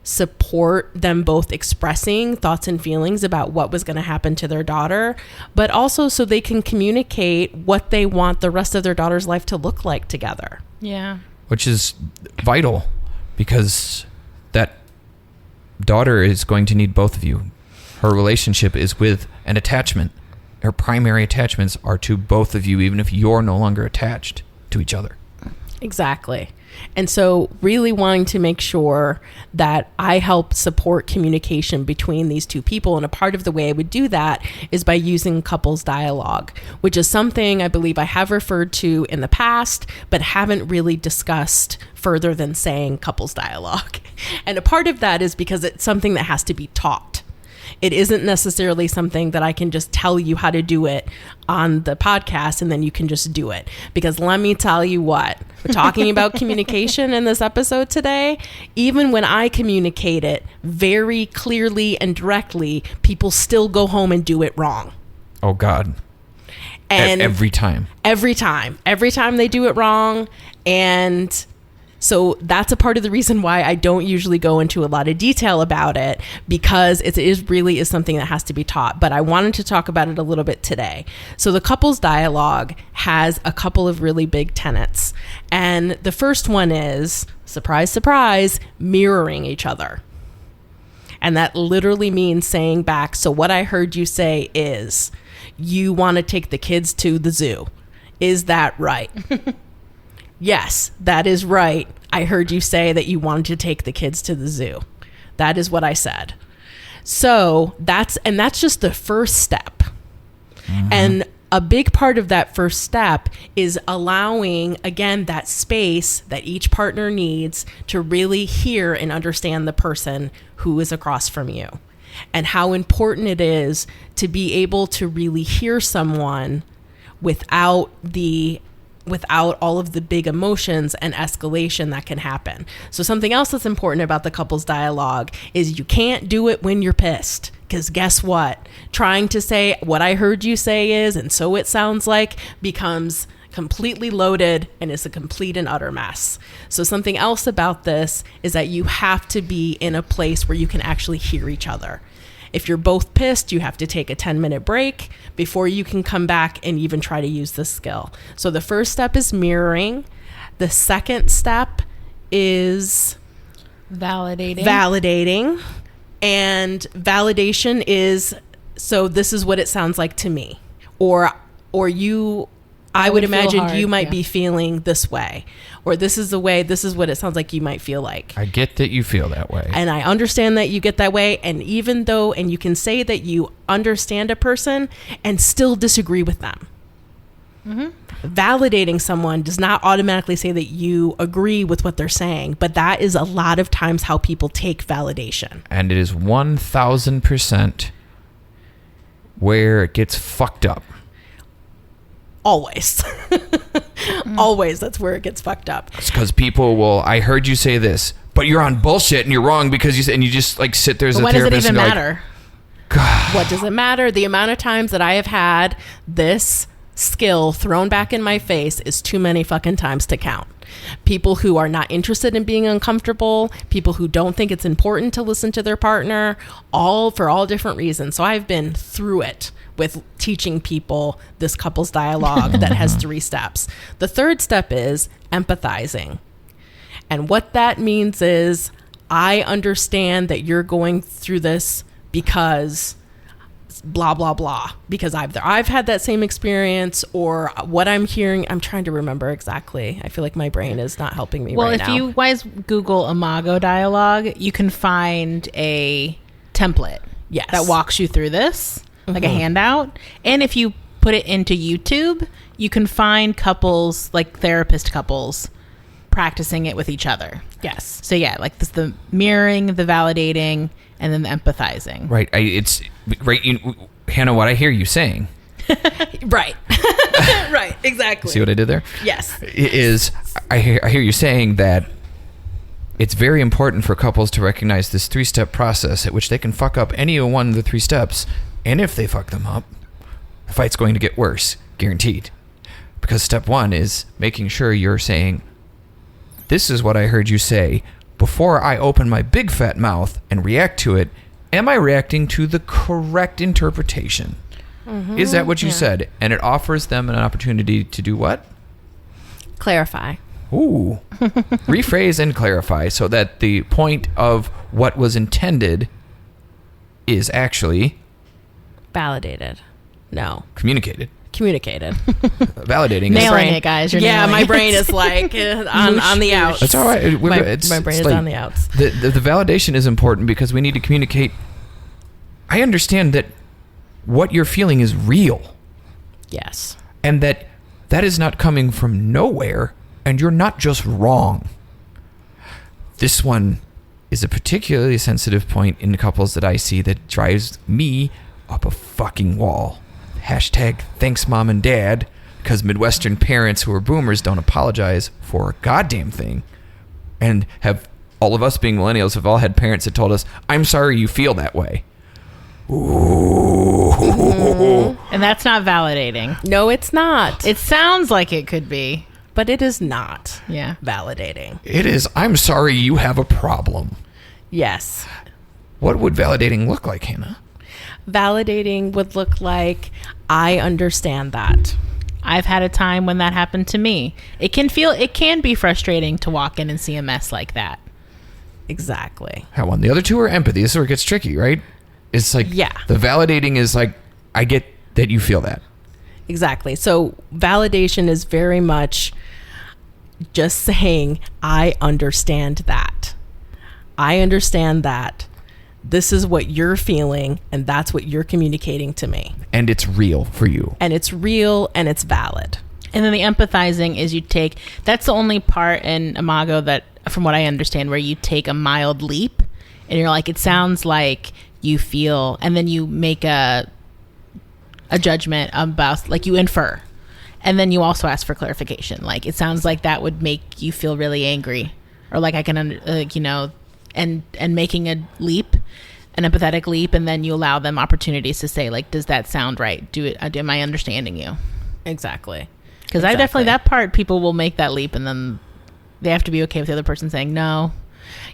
[SPEAKER 4] support them both expressing thoughts and feelings about what was going to happen to their daughter, but also so they can communicate what they want the rest of their daughter's life to look like together.
[SPEAKER 1] Yeah.
[SPEAKER 5] Which is vital, because that daughter is going to need both of you. Her relationship is with an attachment. Her primary attachments are to both of you, even if you're no longer attached to each other.
[SPEAKER 4] Exactly. And so really wanting to make sure that I help support communication between these two people. And a part of the way I would do that is by using couples dialogue, which is something I believe I have referred to in the past, but haven't really discussed further than saying couples dialogue. And a part of that is because it's something that has to be taught. It isn't necessarily something that I can just tell you how to do it on the podcast and then you can just do it. Because let me tell you what, we're talking about communication in this episode today. Even when I communicate it very clearly and directly, people still go home and do it wrong.
[SPEAKER 5] Oh, God.
[SPEAKER 4] And
[SPEAKER 5] every time
[SPEAKER 4] they do it wrong. And so that's a part of the reason why I don't usually go into a lot of detail about it, because it really is something that has to be taught. But I wanted to talk about it a little bit today. So the couples dialogue has a couple of really big tenets. And the first one is, surprise, surprise, mirroring each other. And that literally means saying back, so what I heard you say is, you want to take the kids to the zoo. Is that right? Yes, that is right. I heard you say that you wanted to take the kids to the zoo. That is what I said. So that's just the first step. Mm-hmm. And a big part of that first step is allowing, again, that space that each partner needs to really hear and understand the person who is across from you, and how important it is to be able to really hear someone without all of the big emotions and escalation that can happen. So something else that's important about the couples dialogue is you can't do it when you're pissed. Because guess what? Trying to say what I heard you say is, and so it sounds like, becomes completely loaded and is a complete and utter mess. So something else about this is that you have to be in a place where you can actually hear each other. If you're both pissed, you have to take a 10-minute break before you can come back and even try to use this skill. So the first step is mirroring. The second step is validating. And validation is, so this is what it sounds like to me. Or you, I would imagine you might be feeling this way. Or this is what it sounds like you might feel like.
[SPEAKER 5] I get that you feel that way.
[SPEAKER 4] And I understand that you get that way. And even though, and you can say that you understand a person and still disagree with them. Mm-hmm. Validating someone does not automatically say that you agree with what they're saying, but that is a lot of times how people take validation.
[SPEAKER 5] And it is 1000% where it gets fucked up.
[SPEAKER 4] Always. Always, that's where it gets fucked up.
[SPEAKER 5] It's because people will, I heard you say this, but you're on bullshit and you're wrong because you and you just like sit there as a therapist.
[SPEAKER 1] When does it even
[SPEAKER 5] and
[SPEAKER 1] matter?
[SPEAKER 5] God.
[SPEAKER 4] What does it matter? The amount of times that I have had this skill thrown back in my face is too many fucking times to count. People who are not interested in being uncomfortable, people who don't think it's important to listen to their partner, for all different reasons. So I've been through it with teaching people this couples dialogue that has 3 steps. The third step is empathizing. And what that means is, I understand that you're going through this because blah, blah, blah. Because I've had that same experience, or what I'm hearing, I'm trying to remember exactly. I feel like my brain is not helping me right now.
[SPEAKER 1] Well, if you guys Google Imago dialogue, you can find a template that walks you through this. Like a handout. And if you put it into YouTube, you can find couples, like therapist couples, practicing it with each other.
[SPEAKER 4] Yes.
[SPEAKER 1] So yeah, like this, the mirroring, the validating, and then the empathizing.
[SPEAKER 5] Right. It's right. Hannah, what I hear you saying.
[SPEAKER 4] Right. Right. Exactly.
[SPEAKER 5] See what I did there?
[SPEAKER 4] Yes.
[SPEAKER 5] I hear you saying that it's very important for couples to recognize this 3-step process at which they can fuck up any one of the 3 steps. And if they fuck them up, the fight's going to get worse, guaranteed. Because step 1 is making sure you're saying, this is what I heard you say. Before I open my big fat mouth and react to it, am I reacting to the correct interpretation? Mm-hmm, is that what you said? And it offers them an opportunity to do what?
[SPEAKER 4] Clarify.
[SPEAKER 5] Ooh. Rephrase and clarify so that the point of what was intended is actually...
[SPEAKER 4] Validated. No.
[SPEAKER 5] Communicated.
[SPEAKER 1] Nailing
[SPEAKER 5] Validating.
[SPEAKER 1] it, guys. You're
[SPEAKER 4] yeah,
[SPEAKER 1] nailing
[SPEAKER 4] my
[SPEAKER 1] it.
[SPEAKER 4] brain is like on the outs.
[SPEAKER 5] That's all right.
[SPEAKER 4] My brain is on the outs.
[SPEAKER 5] The validation is important because we need to communicate. I understand that what you're feeling is real.
[SPEAKER 4] Yes.
[SPEAKER 5] And that is not coming from nowhere, and you're not just wrong. This one is a particularly sensitive point in couples that I see that drives me up a fucking wall. Hashtag thanks mom and dad, because Midwestern parents who are boomers don't apologize for a goddamn thing. And have all of us being millennials have all had parents that told us, I'm sorry you feel that way. Ooh.
[SPEAKER 1] And that's not validating.
[SPEAKER 4] No, it's not.
[SPEAKER 1] It sounds like it could be.
[SPEAKER 4] But it is not.
[SPEAKER 1] Yeah.
[SPEAKER 4] Validating.
[SPEAKER 5] It is, I'm sorry you have a problem.
[SPEAKER 4] Yes.
[SPEAKER 5] What would validating look like, Hannah?
[SPEAKER 4] Validating would look like, I understand that.
[SPEAKER 1] I've had a time when that happened to me. It can be frustrating to walk in and see a mess like that.
[SPEAKER 4] Exactly.
[SPEAKER 5] How one? The other two are empathy. This is where it gets tricky, right? It's like,
[SPEAKER 4] yeah.
[SPEAKER 5] The validating is like, I get that you feel that.
[SPEAKER 4] Exactly. So validation is very much just saying, I understand that. I understand that this is what you're feeling, and that's what you're communicating to me.
[SPEAKER 5] And it's real for you.
[SPEAKER 4] And it's real and it's valid.
[SPEAKER 1] And then the empathizing is that's the only part in Imago that, from what I understand, where you take a mild leap and you're like, it sounds like you feel, and then you make a judgment about, like, you infer. And then you also ask for clarification. Like, it sounds like that would make you feel really angry, or like I can, and making a leap, an empathetic leap, and then you allow them opportunities to say, like, does that sound right? Am I understanding you?
[SPEAKER 4] Exactly.
[SPEAKER 1] Because I definitely, that part, people will make that leap, and then they have to be okay with the other person saying no.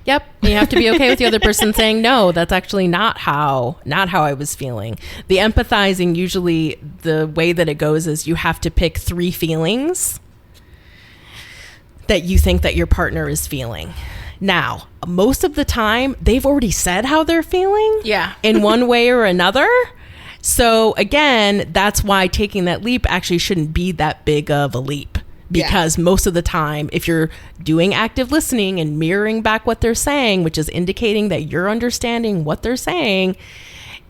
[SPEAKER 4] Yep. You have to be okay with the other person saying, no, that's actually not how I was feeling. The empathizing, usually the way that it goes is you have to pick 3 feelings that you think that your partner is feeling. Now, most of the time, they've already said how they're feeling.
[SPEAKER 1] Yeah.
[SPEAKER 4] In one way or another. So again, that's why taking that leap actually shouldn't be that big of a leap. Because most of the time, if you're doing active listening and mirroring back what they're saying, which is indicating that you're understanding what they're saying,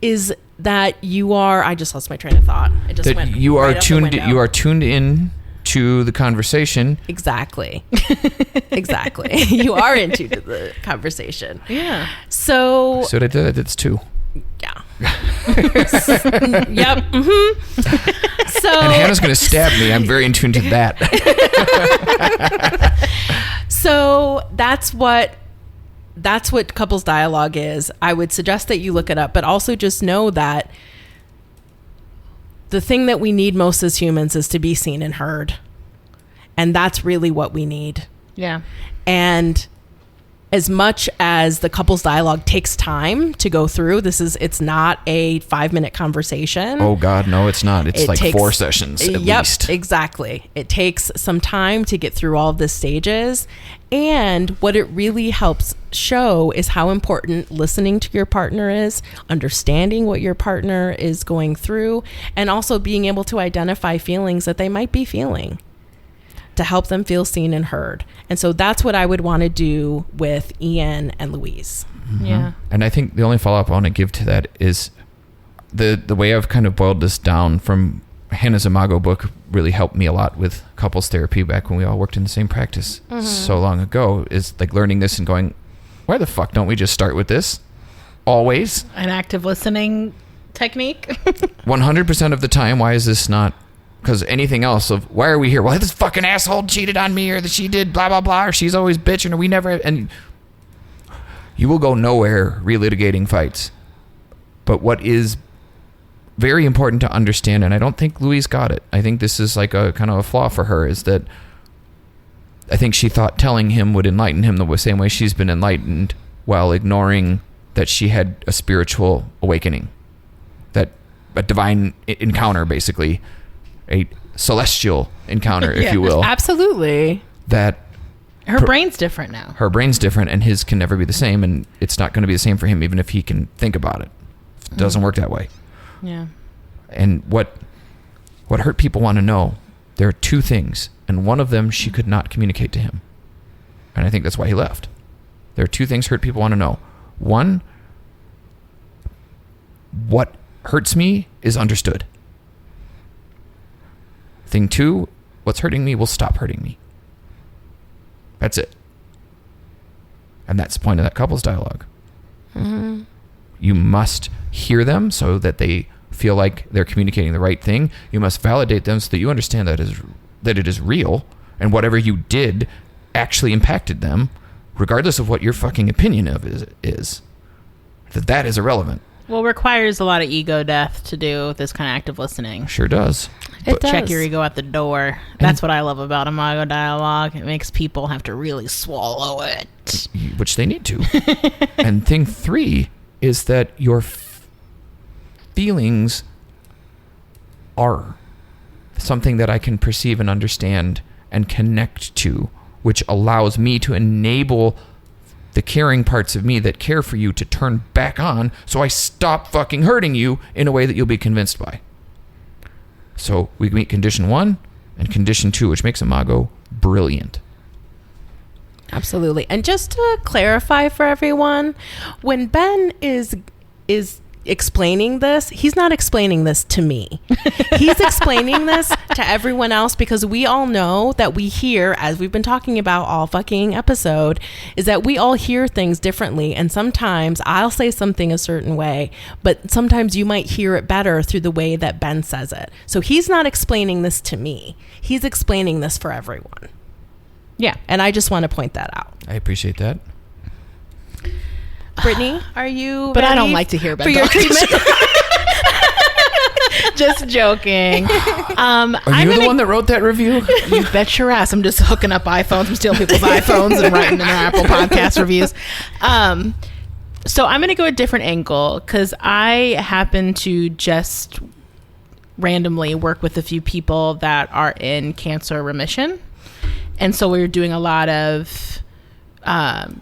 [SPEAKER 4] is that you are, I just lost my train of thought. It just went
[SPEAKER 5] you are
[SPEAKER 4] right out the window.
[SPEAKER 5] You are tuned in to the conversation.
[SPEAKER 4] Exactly. Exactly. You are into the conversation.
[SPEAKER 1] Yeah.
[SPEAKER 4] So
[SPEAKER 5] I did this too.
[SPEAKER 4] yeah. Yep. Mm-hmm. So
[SPEAKER 5] And Hannah's going to stab me. I'm very in tune to that.
[SPEAKER 4] So that's what couples dialogue is. I would suggest that you look it up, but also just know that the thing that we need most as humans is to be seen and heard. And that's really what we need.
[SPEAKER 1] Yeah.
[SPEAKER 4] And as much as the couples dialogue takes time to go through, it's not a 5-minute conversation.
[SPEAKER 5] Oh God, no, it's not. It's like 4 sessions at least.
[SPEAKER 4] Exactly. It takes some time to get through all of the stages. And what it really helps show is how important listening to your partner is, understanding what your partner is going through, and also being able to identify feelings that they might be feeling to help them feel seen and heard. And so that's what I would want to do with Ian and Louise.
[SPEAKER 5] Mm-hmm.
[SPEAKER 1] Yeah.
[SPEAKER 5] And I think the only follow-up I want to give to that is the way I've kind of boiled this down from Hannah's Imago book really helped me a lot with couples therapy back when we all worked in the same practice so long ago, is like learning this and going, why the fuck don't we just start with this? Always.
[SPEAKER 1] An active listening technique.
[SPEAKER 5] 100% of the time, why is this not? Because anything else of, why are we here? Well, this fucking asshole cheated on me, or that she did blah, blah, blah, or she's always bitching, or we never, and you will go nowhere relitigating fights. But what is very important to understand, and I don't think Louise got it, I think this is like a kind of a flaw for her, is that I think she thought telling him would enlighten him the same way she's been enlightened, while ignoring that she had a spiritual awakening, that a divine encounter, basically, a celestial encounter, if you will.
[SPEAKER 4] Absolutely.
[SPEAKER 5] That
[SPEAKER 1] Her brain's different now.
[SPEAKER 5] her brain's different, and his can never be the same, and it's not going to be the same for him, even if he can think about it. It doesn't work that way.
[SPEAKER 1] Yeah.
[SPEAKER 5] And what hurt people want to know, there are 2 things, and one of them she could not communicate to him. And I think that's why he left. There are 2 things hurt people want to know. One, what hurts me is understood. Thing 2, what's hurting me will stop hurting me. That's it. And that's the point of that couples dialogue.
[SPEAKER 4] Mm-hmm.
[SPEAKER 5] You must hear them so that they feel like they're communicating the right thing. You must validate them so that you understand that it is real, and whatever you did actually impacted them, regardless of what your fucking opinion of is. That is irrelevant.
[SPEAKER 1] Well, requires a lot of ego death to do this kind of active listening.
[SPEAKER 5] Sure does.
[SPEAKER 4] It does.
[SPEAKER 1] Check your ego at the door. That's what I love about Imago dialogue. It makes people have to really swallow it.
[SPEAKER 5] Which they need to. And thing 3 is that your feelings are something that I can perceive and understand and connect to, which allows me to enable the caring parts of me that care for you to turn back on, so I stop fucking hurting you in a way that you'll be convinced by. So we meet condition 1 and condition 2, which makes Imago brilliant.
[SPEAKER 4] Absolutely. And just to clarify for everyone, when Ben is explaining this, he's not explaining this to me. He's explaining this to everyone else, because we all know that we hear, as we've been talking about all fucking episode, is that we all hear things differently. And sometimes I'll say something a certain way, but sometimes you might hear it better through the way that Ben says it. So he's not explaining this to me. He's explaining this for everyone.
[SPEAKER 1] Yeah.
[SPEAKER 4] And I just want to point that out.
[SPEAKER 5] I appreciate that.
[SPEAKER 4] Brittany, are you
[SPEAKER 1] But I
[SPEAKER 4] ready
[SPEAKER 1] don't like to hear Ben
[SPEAKER 4] for your
[SPEAKER 1] talk.
[SPEAKER 4] treatment?
[SPEAKER 1] Just joking.
[SPEAKER 5] Are you the one that wrote that review?
[SPEAKER 1] You bet your ass. I'm just hooking up iPhones. I'm stealing people's iPhones and writing in their Apple Podcast reviews. So I'm going to go a different angle, because I happen to just randomly work with a few people that are in cancer remission. And so we're doing a lot of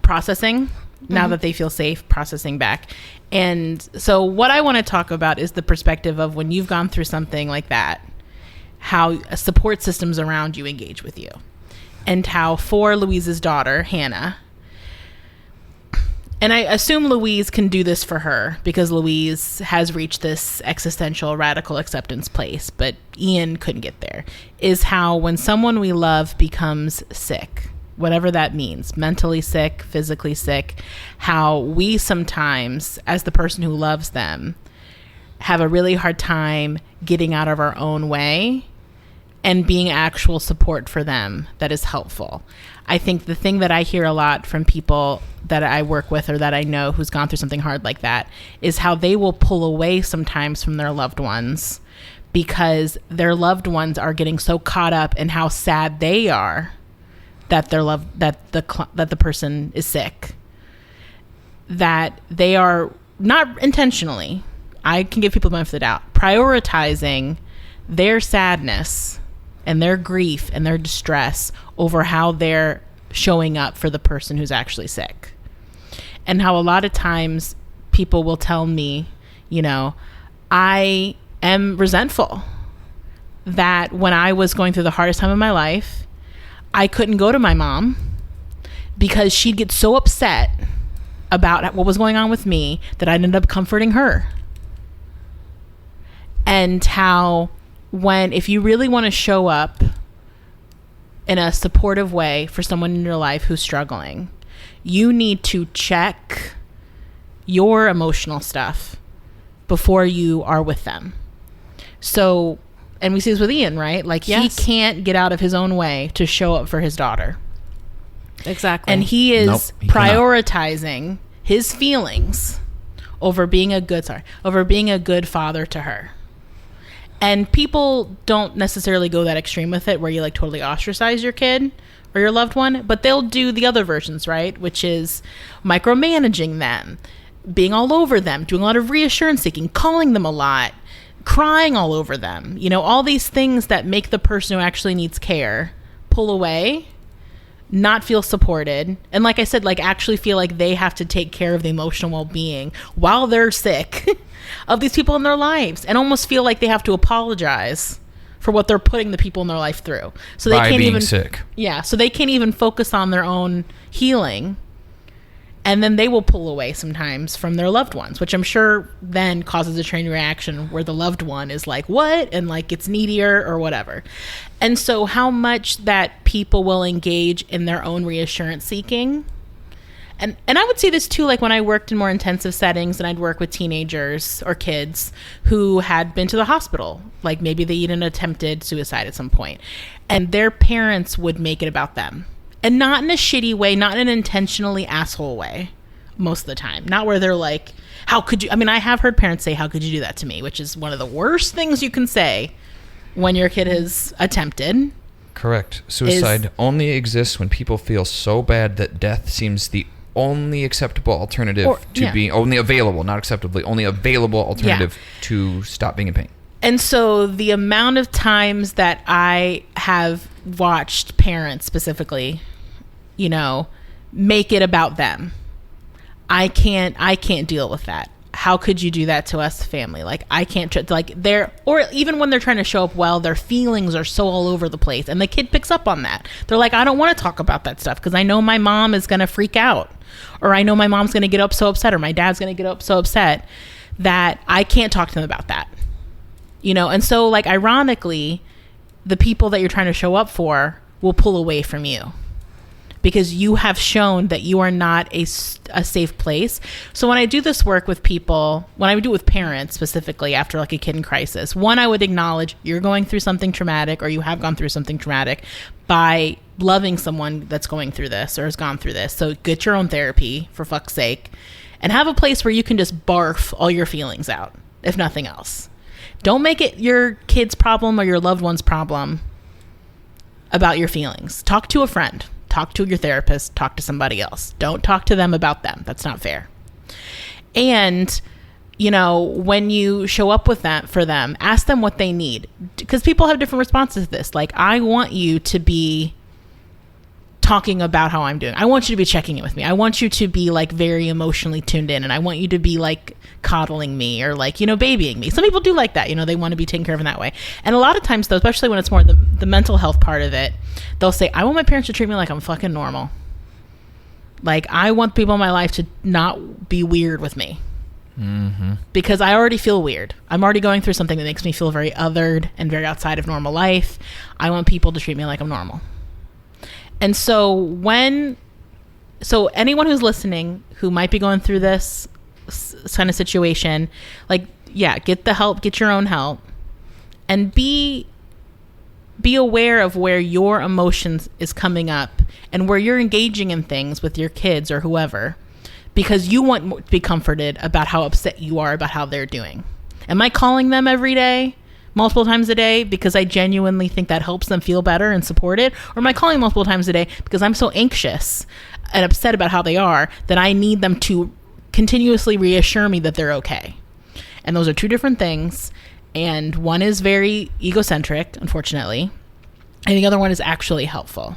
[SPEAKER 1] processing now that they feel safe, processing back. And so what I want to talk about is the perspective of when you've gone through something like that, how support systems around you engage with you. And how for Louise's daughter, Hannah, and I assume Louise can do this for her because Louise has reached this existential radical acceptance place, but Ian couldn't get there, is how when someone we love becomes sick, whatever that means, mentally sick, physically sick, how we sometimes, as the person who loves them, have a really hard time getting out of our own way and being actual support for them that is helpful. I think the thing that I hear a lot from people that I work with or that I know who's gone through something hard like that is how they will pull away sometimes from their loved ones because their loved ones are getting so caught up in how sad they are that the person is sick, that they are not intentionally, I can give people the benefit of the doubt, prioritizing their sadness and their grief and their distress over how they're showing up for the person who's actually sick. And how a lot of times people will tell me, I am resentful that when I was going through the hardest time of my life, I couldn't go to my mom because she'd get so upset about what was going on with me that I'd end up comforting her. And how if you really want to show up in a supportive way for someone in your life who's struggling, you need to check your emotional stuff before you are with them. So, and we see this with Ian, right? Like, yes. He can't get out of his own way to show up for his daughter.
[SPEAKER 4] Exactly.
[SPEAKER 1] And he is prioritizing his feelings over being a good father to her. And people don't necessarily go that extreme with it where you like totally ostracize your kid or your loved one, but they'll do the other versions, right? Which is micromanaging them, being all over them, doing a lot of reassurance seeking, calling them a lot, crying all over them. All these things that make the person who actually needs care pull away, not feel supported, and like I said, like actually feel like they have to take care of the emotional well-being while they're sick of these people in their lives, and almost feel like they have to apologize for what they're putting the people in their life through. So they can't even
[SPEAKER 5] sick.
[SPEAKER 1] Yeah, so they can't even focus on their own healing. And then they will pull away sometimes from their loved ones, which I'm sure then causes a chain reaction where the loved one is like, what? And like it's needier or whatever. And so how much that people will engage in their own reassurance seeking. And I would see this too, like when I worked in more intensive settings and I'd work with teenagers or kids who had been to the hospital. Like maybe they even attempted suicide at some point. And their parents would make it about them. And not in a shitty way, not in an intentionally asshole way, most of the time. Not where they're like, how could you? I mean, I have heard parents say, how could you do that to me? Which is one of the worst things you can say when your kid has attempted.
[SPEAKER 5] Correct. Suicide only exists when people feel so bad that death seems the only acceptable alternative being, only available, not acceptably, only available alternative to stop being in pain.
[SPEAKER 1] And so the amount of times that I have watched parents specifically, make it about them, I can't deal with that. how could you do that to us family? Like, I can't like they're, or even when they're trying to show up well, their feelings are so all over the place, and the kid picks up on that. They're like, I don't want to talk about that stuff because I know my mom is going to freak out, or I know my mom's going to get so upset, or my dad's going to get so upset that I can't talk to them about that, and so, like, ironically, the people that you're trying to show up for will pull away from you because you have shown that you are not a safe place. So when I do this work with people, when I do it with parents specifically after like a kid in crisis, one, I would acknowledge you're going through something traumatic, or you have gone through something traumatic, by loving someone that's going through this or has gone through this. So get your own therapy, for fuck's sake, and have a place where you can just barf all your feelings out, if nothing else. Don't make it your kid's problem or your loved one's problem about your feelings. Talk to a friend. Talk to your therapist. Talk to somebody else. Don't talk to them about them. That's not fair. And, when you show up with that for them, ask them what they need. Because people have different responses to this. Like, I want you to be talking about how I'm doing. I want you to be checking in with me. I want you to be like very emotionally tuned in, and I want you to be like coddling me or like, babying me. Some people do like that. They want to be taken care of in that way. And a lot of times though, especially when it's more the mental health part of it, they'll say, I want my parents to treat me like I'm fucking normal. Like, I want people in my life to not be weird with me. Mm-hmm. Because I already feel weird. I'm already going through something that makes me feel very othered and very outside of normal life. I want people to treat me like I'm normal. And so anyone who's listening who might be going through this kind of situation, like, yeah, get the help, get your own help, and be aware of where your emotions is coming up and where you're engaging in things with your kids or whoever, because you want to be comforted about how upset you are about how they're doing. Am I calling them every day, multiple times a day, because I genuinely think that helps them feel better and supported? Or am I calling multiple times a day because I'm so anxious and upset about how they are that I need them to continuously reassure me that they're okay? And those are two different things. And one is very egocentric, unfortunately, and the other one is actually helpful.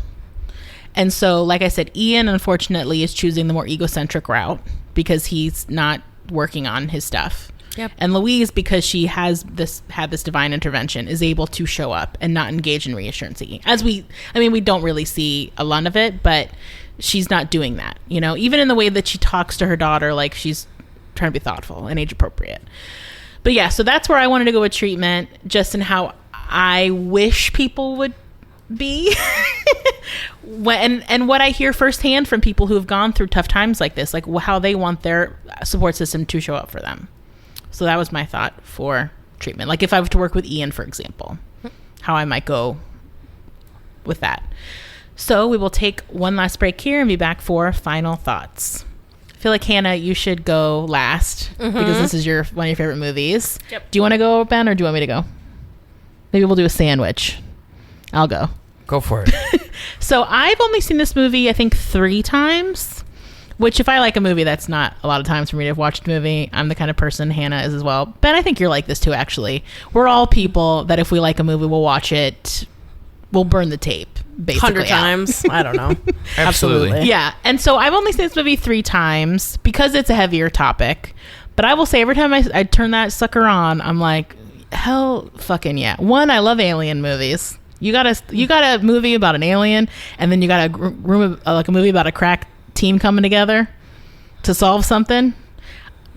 [SPEAKER 1] And so, like I said, Ian, unfortunately, is choosing the more egocentric route because he's not working on his stuff. Yep. And Louise, because she has had this divine intervention, is able to show up and not engage in reassurance seeking. We don't really see a lot of it, but she's not doing that. Even in the way that she talks to her daughter, like she's trying to be thoughtful and age appropriate. But yeah, so that's where I wanted to go with treatment, just in how I wish people would be. And what I hear firsthand from people who have gone through tough times like this, like how they want their support system to show up for them. So that was my thought for treatment. Like if I were to work with Ian, for example, how I might go with that. So we will take one last break here and be back for final thoughts. I feel like, Hannah, you should go last because this is one of your favorite movies. Yep. Do you want to go, Ben, or do you want me to go? Maybe we'll do a sandwich. I'll go.
[SPEAKER 5] Go for it.
[SPEAKER 1] So I've only seen this movie, I think, 3 times. Which, if I like a movie, that's not a lot of times for me to have watched a movie. I'm the kind of person, Hannah is as well. Ben, I think you're like this too, actually. We're all people that if we like a movie, we'll watch it. We'll burn the tape, basically.
[SPEAKER 4] 100 times. I don't know.
[SPEAKER 5] Absolutely.
[SPEAKER 1] Yeah. And so I've only seen this movie 3 times because it's a heavier topic. But I will say every time I turn that sucker on, I'm like, hell fucking yeah. One, I love alien movies. You got a movie about an alien, and then you got a movie about a crack team coming together to solve something.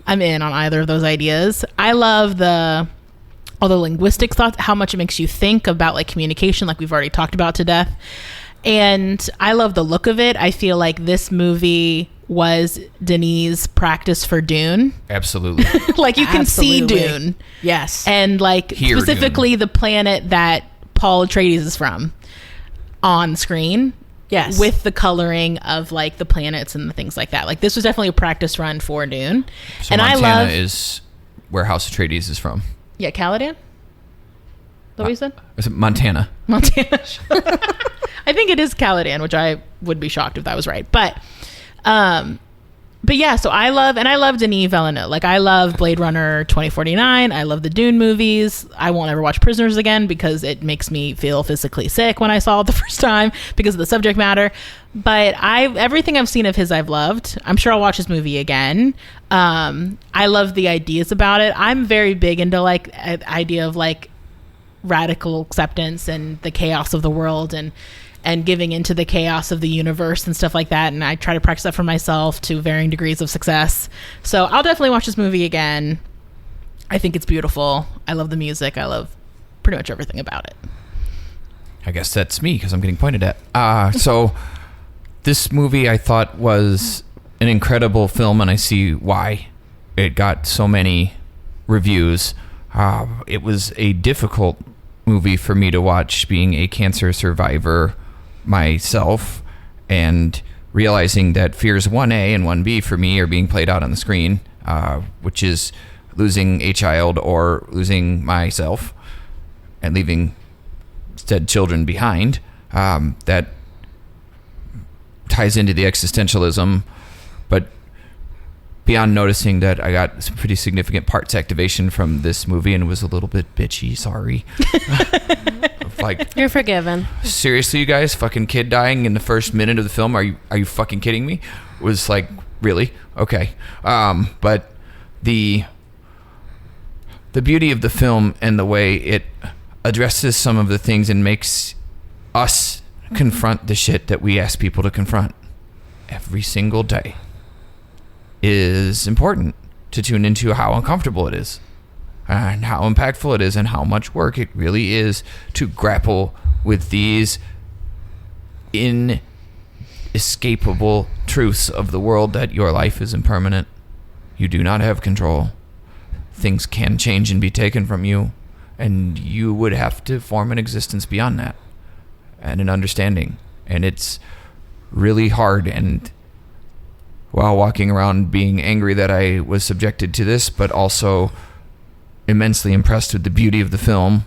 [SPEAKER 1] I'm in on either of those ideas. I love all the linguistic thoughts, how much it makes you think about like communication, like we've already talked about to death. And I love the look of it. I feel like this movie was Denis' practice for Dune.
[SPEAKER 5] Absolutely.
[SPEAKER 1] Like you can see Dune.
[SPEAKER 4] Yes.
[SPEAKER 1] And like specifically Dune. The planet that Paul Atreides is from on screen.
[SPEAKER 4] Yes.
[SPEAKER 1] With the coloring of like the planets and the things like that. Like this was definitely a practice run for Dune.
[SPEAKER 5] So and Montana is where House Atreides is from. Yeah,
[SPEAKER 1] Caladan? Is that what you said?
[SPEAKER 5] Is it Montana?
[SPEAKER 1] Montana. I think it is Caladan, which I would be shocked if that was right. But but yeah, so I love Denis Villeneuve. Like, I love Blade Runner 2049. I love the Dune movies. I won't ever watch Prisoners again because it makes me feel physically sick when I saw it the first time because of the subject matter. But everything I've seen of his, I've loved. I'm sure I'll watch his movie again. I love the ideas about it. I'm very big into like an idea of like radical acceptance and the chaos of the world and giving into the chaos of the universe and stuff like that. And I try to practice that for myself to varying degrees of success. So I'll definitely watch this movie again. I think it's beautiful. I love the music. I love pretty much everything about it.
[SPEAKER 5] I guess that's me because I'm getting pointed at. So this movie I thought was an incredible film, and I see why it got so many reviews. It was a difficult movie for me to watch, being a cancer survivor myself, and realizing that fears 1A and 1B for me are being played out on the screen, which is losing a child or losing myself and leaving dead children behind. That ties into the existentialism, but beyond noticing that I got some pretty significant parts activation from this movie and was a little bit bitchy, sorry. Like,
[SPEAKER 4] You're forgiven.
[SPEAKER 5] seriously, you guys, fucking kid dying in the first minute of the film, are you fucking kidding me? Was like, really? Okay. But the beauty of the film and the way it addresses some of the things and makes us confront the shit that we ask people to confront every single day is important to tune into how uncomfortable it is and how impactful it is and how much work it really is to grapple with these inescapable truths of the world, that your life is impermanent. You do not have control. Things can change and be taken from you, and you would have to form an existence beyond that and an understanding. And it's really hard, and while walking around being angry that I was subjected to this, but also immensely impressed with the beauty of the film.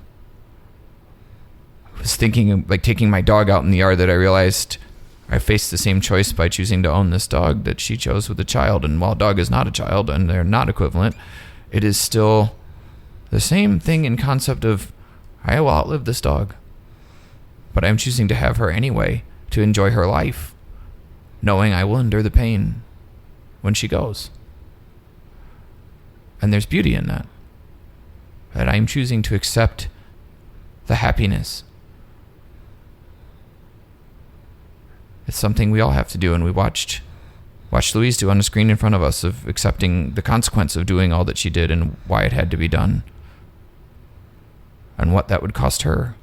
[SPEAKER 5] I was thinking of like taking my dog out in the yard, that I realized I faced the same choice by choosing to own this dog that she chose with a child. And while dog is not a child and they're not equivalent, it is still the same thing in concept of I will outlive this dog, but I'm choosing to have her anyway, to enjoy her life, knowing I will endure the pain when she goes. And there's beauty in that I'm choosing to accept the happiness. It's something we all have to do, and we watched Louise do on the screen in front of us, of accepting the consequence of doing all that she did and why it had to be done and what that would cost her.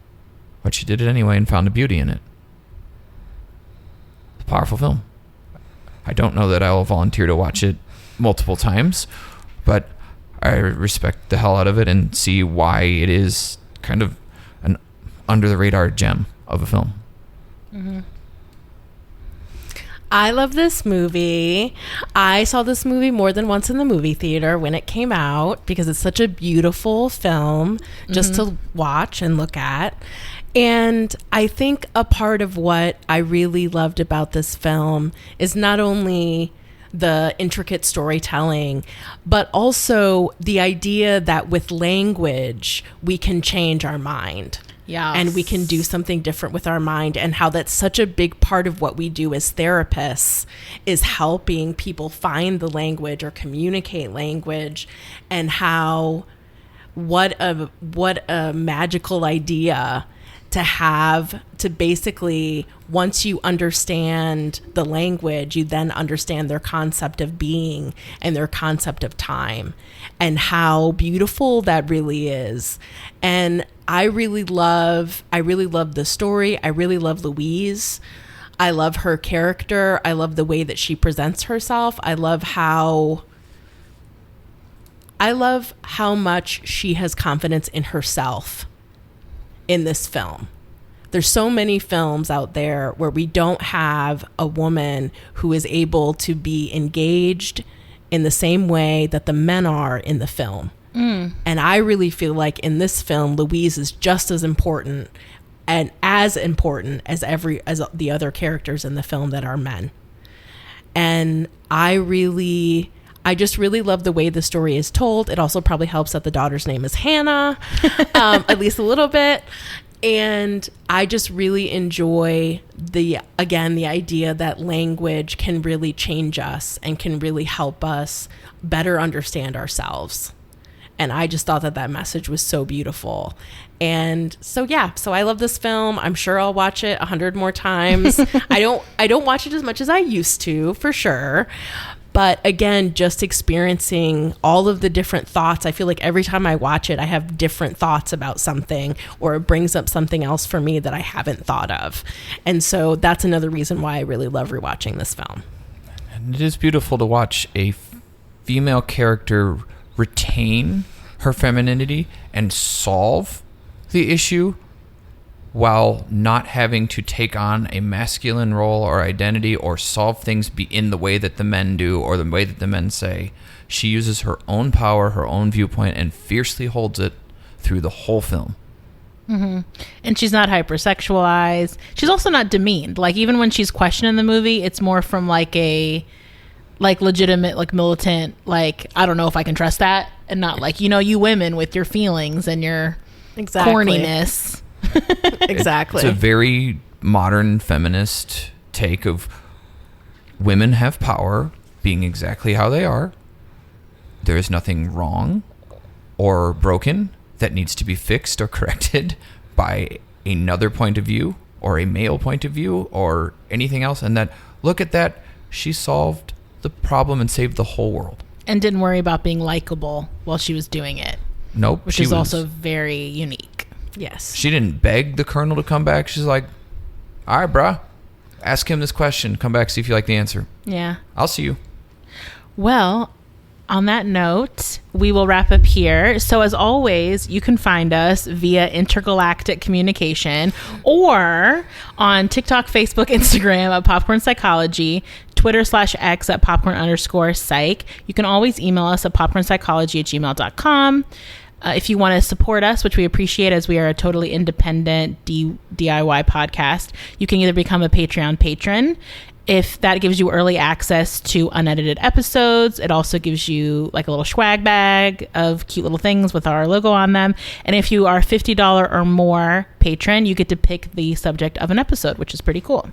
[SPEAKER 5] But she did it anyway and found the beauty in it. It's a powerful film. I don't know that I'll volunteer to watch it multiple times, but I respect the hell out of it and see why it is kind of an under-the-radar gem of a film.
[SPEAKER 4] Mm-hmm. I love this movie. I saw this movie more than once in the movie theater when it came out because it's such a beautiful film just to watch and look at. And I think a part of what I really loved about this film is not only the intricate storytelling, but also the idea that with language, we can change our mind.
[SPEAKER 1] Yeah.
[SPEAKER 4] And we can do something different with our mind, and how that's such a big part of what we do as therapists is helping people find the language or communicate language, and how what a magical idea to have, to basically, once you understand the language, you then understand their concept of being and their concept of time, and how beautiful that really is. And I really love the story. I really love Louise. I love her character. I love the way that she presents herself. I love how much she has confidence in herself in this film. There's so many films out there where we don't have a woman who is able to be engaged in the same way that the men are in the film. And I really feel like in this film, Louise is just as important and as important as the other characters in the film that are men. And I just really love the way the story is told. It also probably helps that the daughter's name is Hannah, at least a little bit. And I just really enjoy the idea that language can really change us and can really help us better understand ourselves. And I just thought that message was so beautiful. And so I love this film. I'm sure I'll watch it 100 more times. I don't watch it as much as I used to, for sure. But again, just experiencing all of the different thoughts. I feel like every time I watch it, I have different thoughts about something, or it brings up something else for me that I haven't thought of. And so that's another reason why I really love rewatching this film.
[SPEAKER 5] And it is beautiful to watch a female character retain her femininity and solve the issue while not having to take on a masculine role or identity or solve things in the way that the men do or the way that the men say. She uses her own power, her own viewpoint, and fiercely holds it through the whole film.
[SPEAKER 1] Mm-hmm. And she's not hypersexualized. She's also not demeaned. Like, even when she's questioned in the movie, it's more from like a legitimate, like, militant, like, I don't know if I can trust that, and not like, you women with your feelings and your corniness.
[SPEAKER 4] Exactly.
[SPEAKER 5] It's a very modern feminist take of women have power being exactly how they are. There is nothing wrong or broken that needs to be fixed or corrected by another point of view or a male point of view or anything else. And that, look at that, she solved the problem and saved the whole world.
[SPEAKER 1] And didn't worry about being likable while she was doing it.
[SPEAKER 5] Nope.
[SPEAKER 1] Which is also very unique.
[SPEAKER 4] Yes.
[SPEAKER 5] She didn't beg the colonel to come back. She's like, all right, bruh, ask him this question. Come back, see if you like the answer.
[SPEAKER 1] Yeah.
[SPEAKER 5] I'll see you.
[SPEAKER 1] Well, on that note, we will wrap up here. So as always, you can find us via Intergalactic Communication or on TikTok, Facebook, Instagram at Popcorn Psychology, Twitter/X at popcorn_psych. You can always email us at popcornpsychology@gmail.com. If you want to support us, which we appreciate as we are a totally independent DIY podcast, you can either become a Patreon patron. If that gives you early access to unedited episodes, it also gives you like a little swag bag of cute little things with our logo on them. And if you are a $50 or more patron, you get to pick the subject of an episode, which is pretty cool.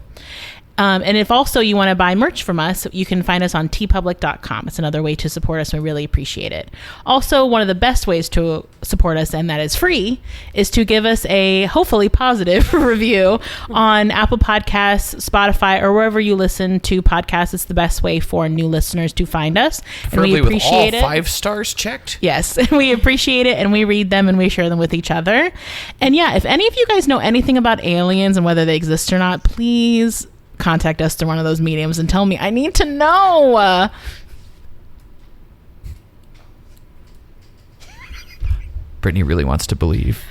[SPEAKER 1] And if also you want to buy merch from us, you can find us on tpublic.com. It's another way to support us. We really appreciate it. Also, one of the best ways to support us, and that is free, is to give us a hopefully positive review on Apple Podcasts, Spotify, or wherever you listen to podcasts. It's the best way for new listeners to find us. And we appreciate
[SPEAKER 5] with all
[SPEAKER 1] it.
[SPEAKER 5] 5 stars checked.
[SPEAKER 1] Yes, and we appreciate it, and we read them and we share them with each other. And yeah, if any of you guys know anything about aliens and whether they exist or not, please contact us through one of those mediums and tell me. I need to know.
[SPEAKER 5] Brittany really wants to believe.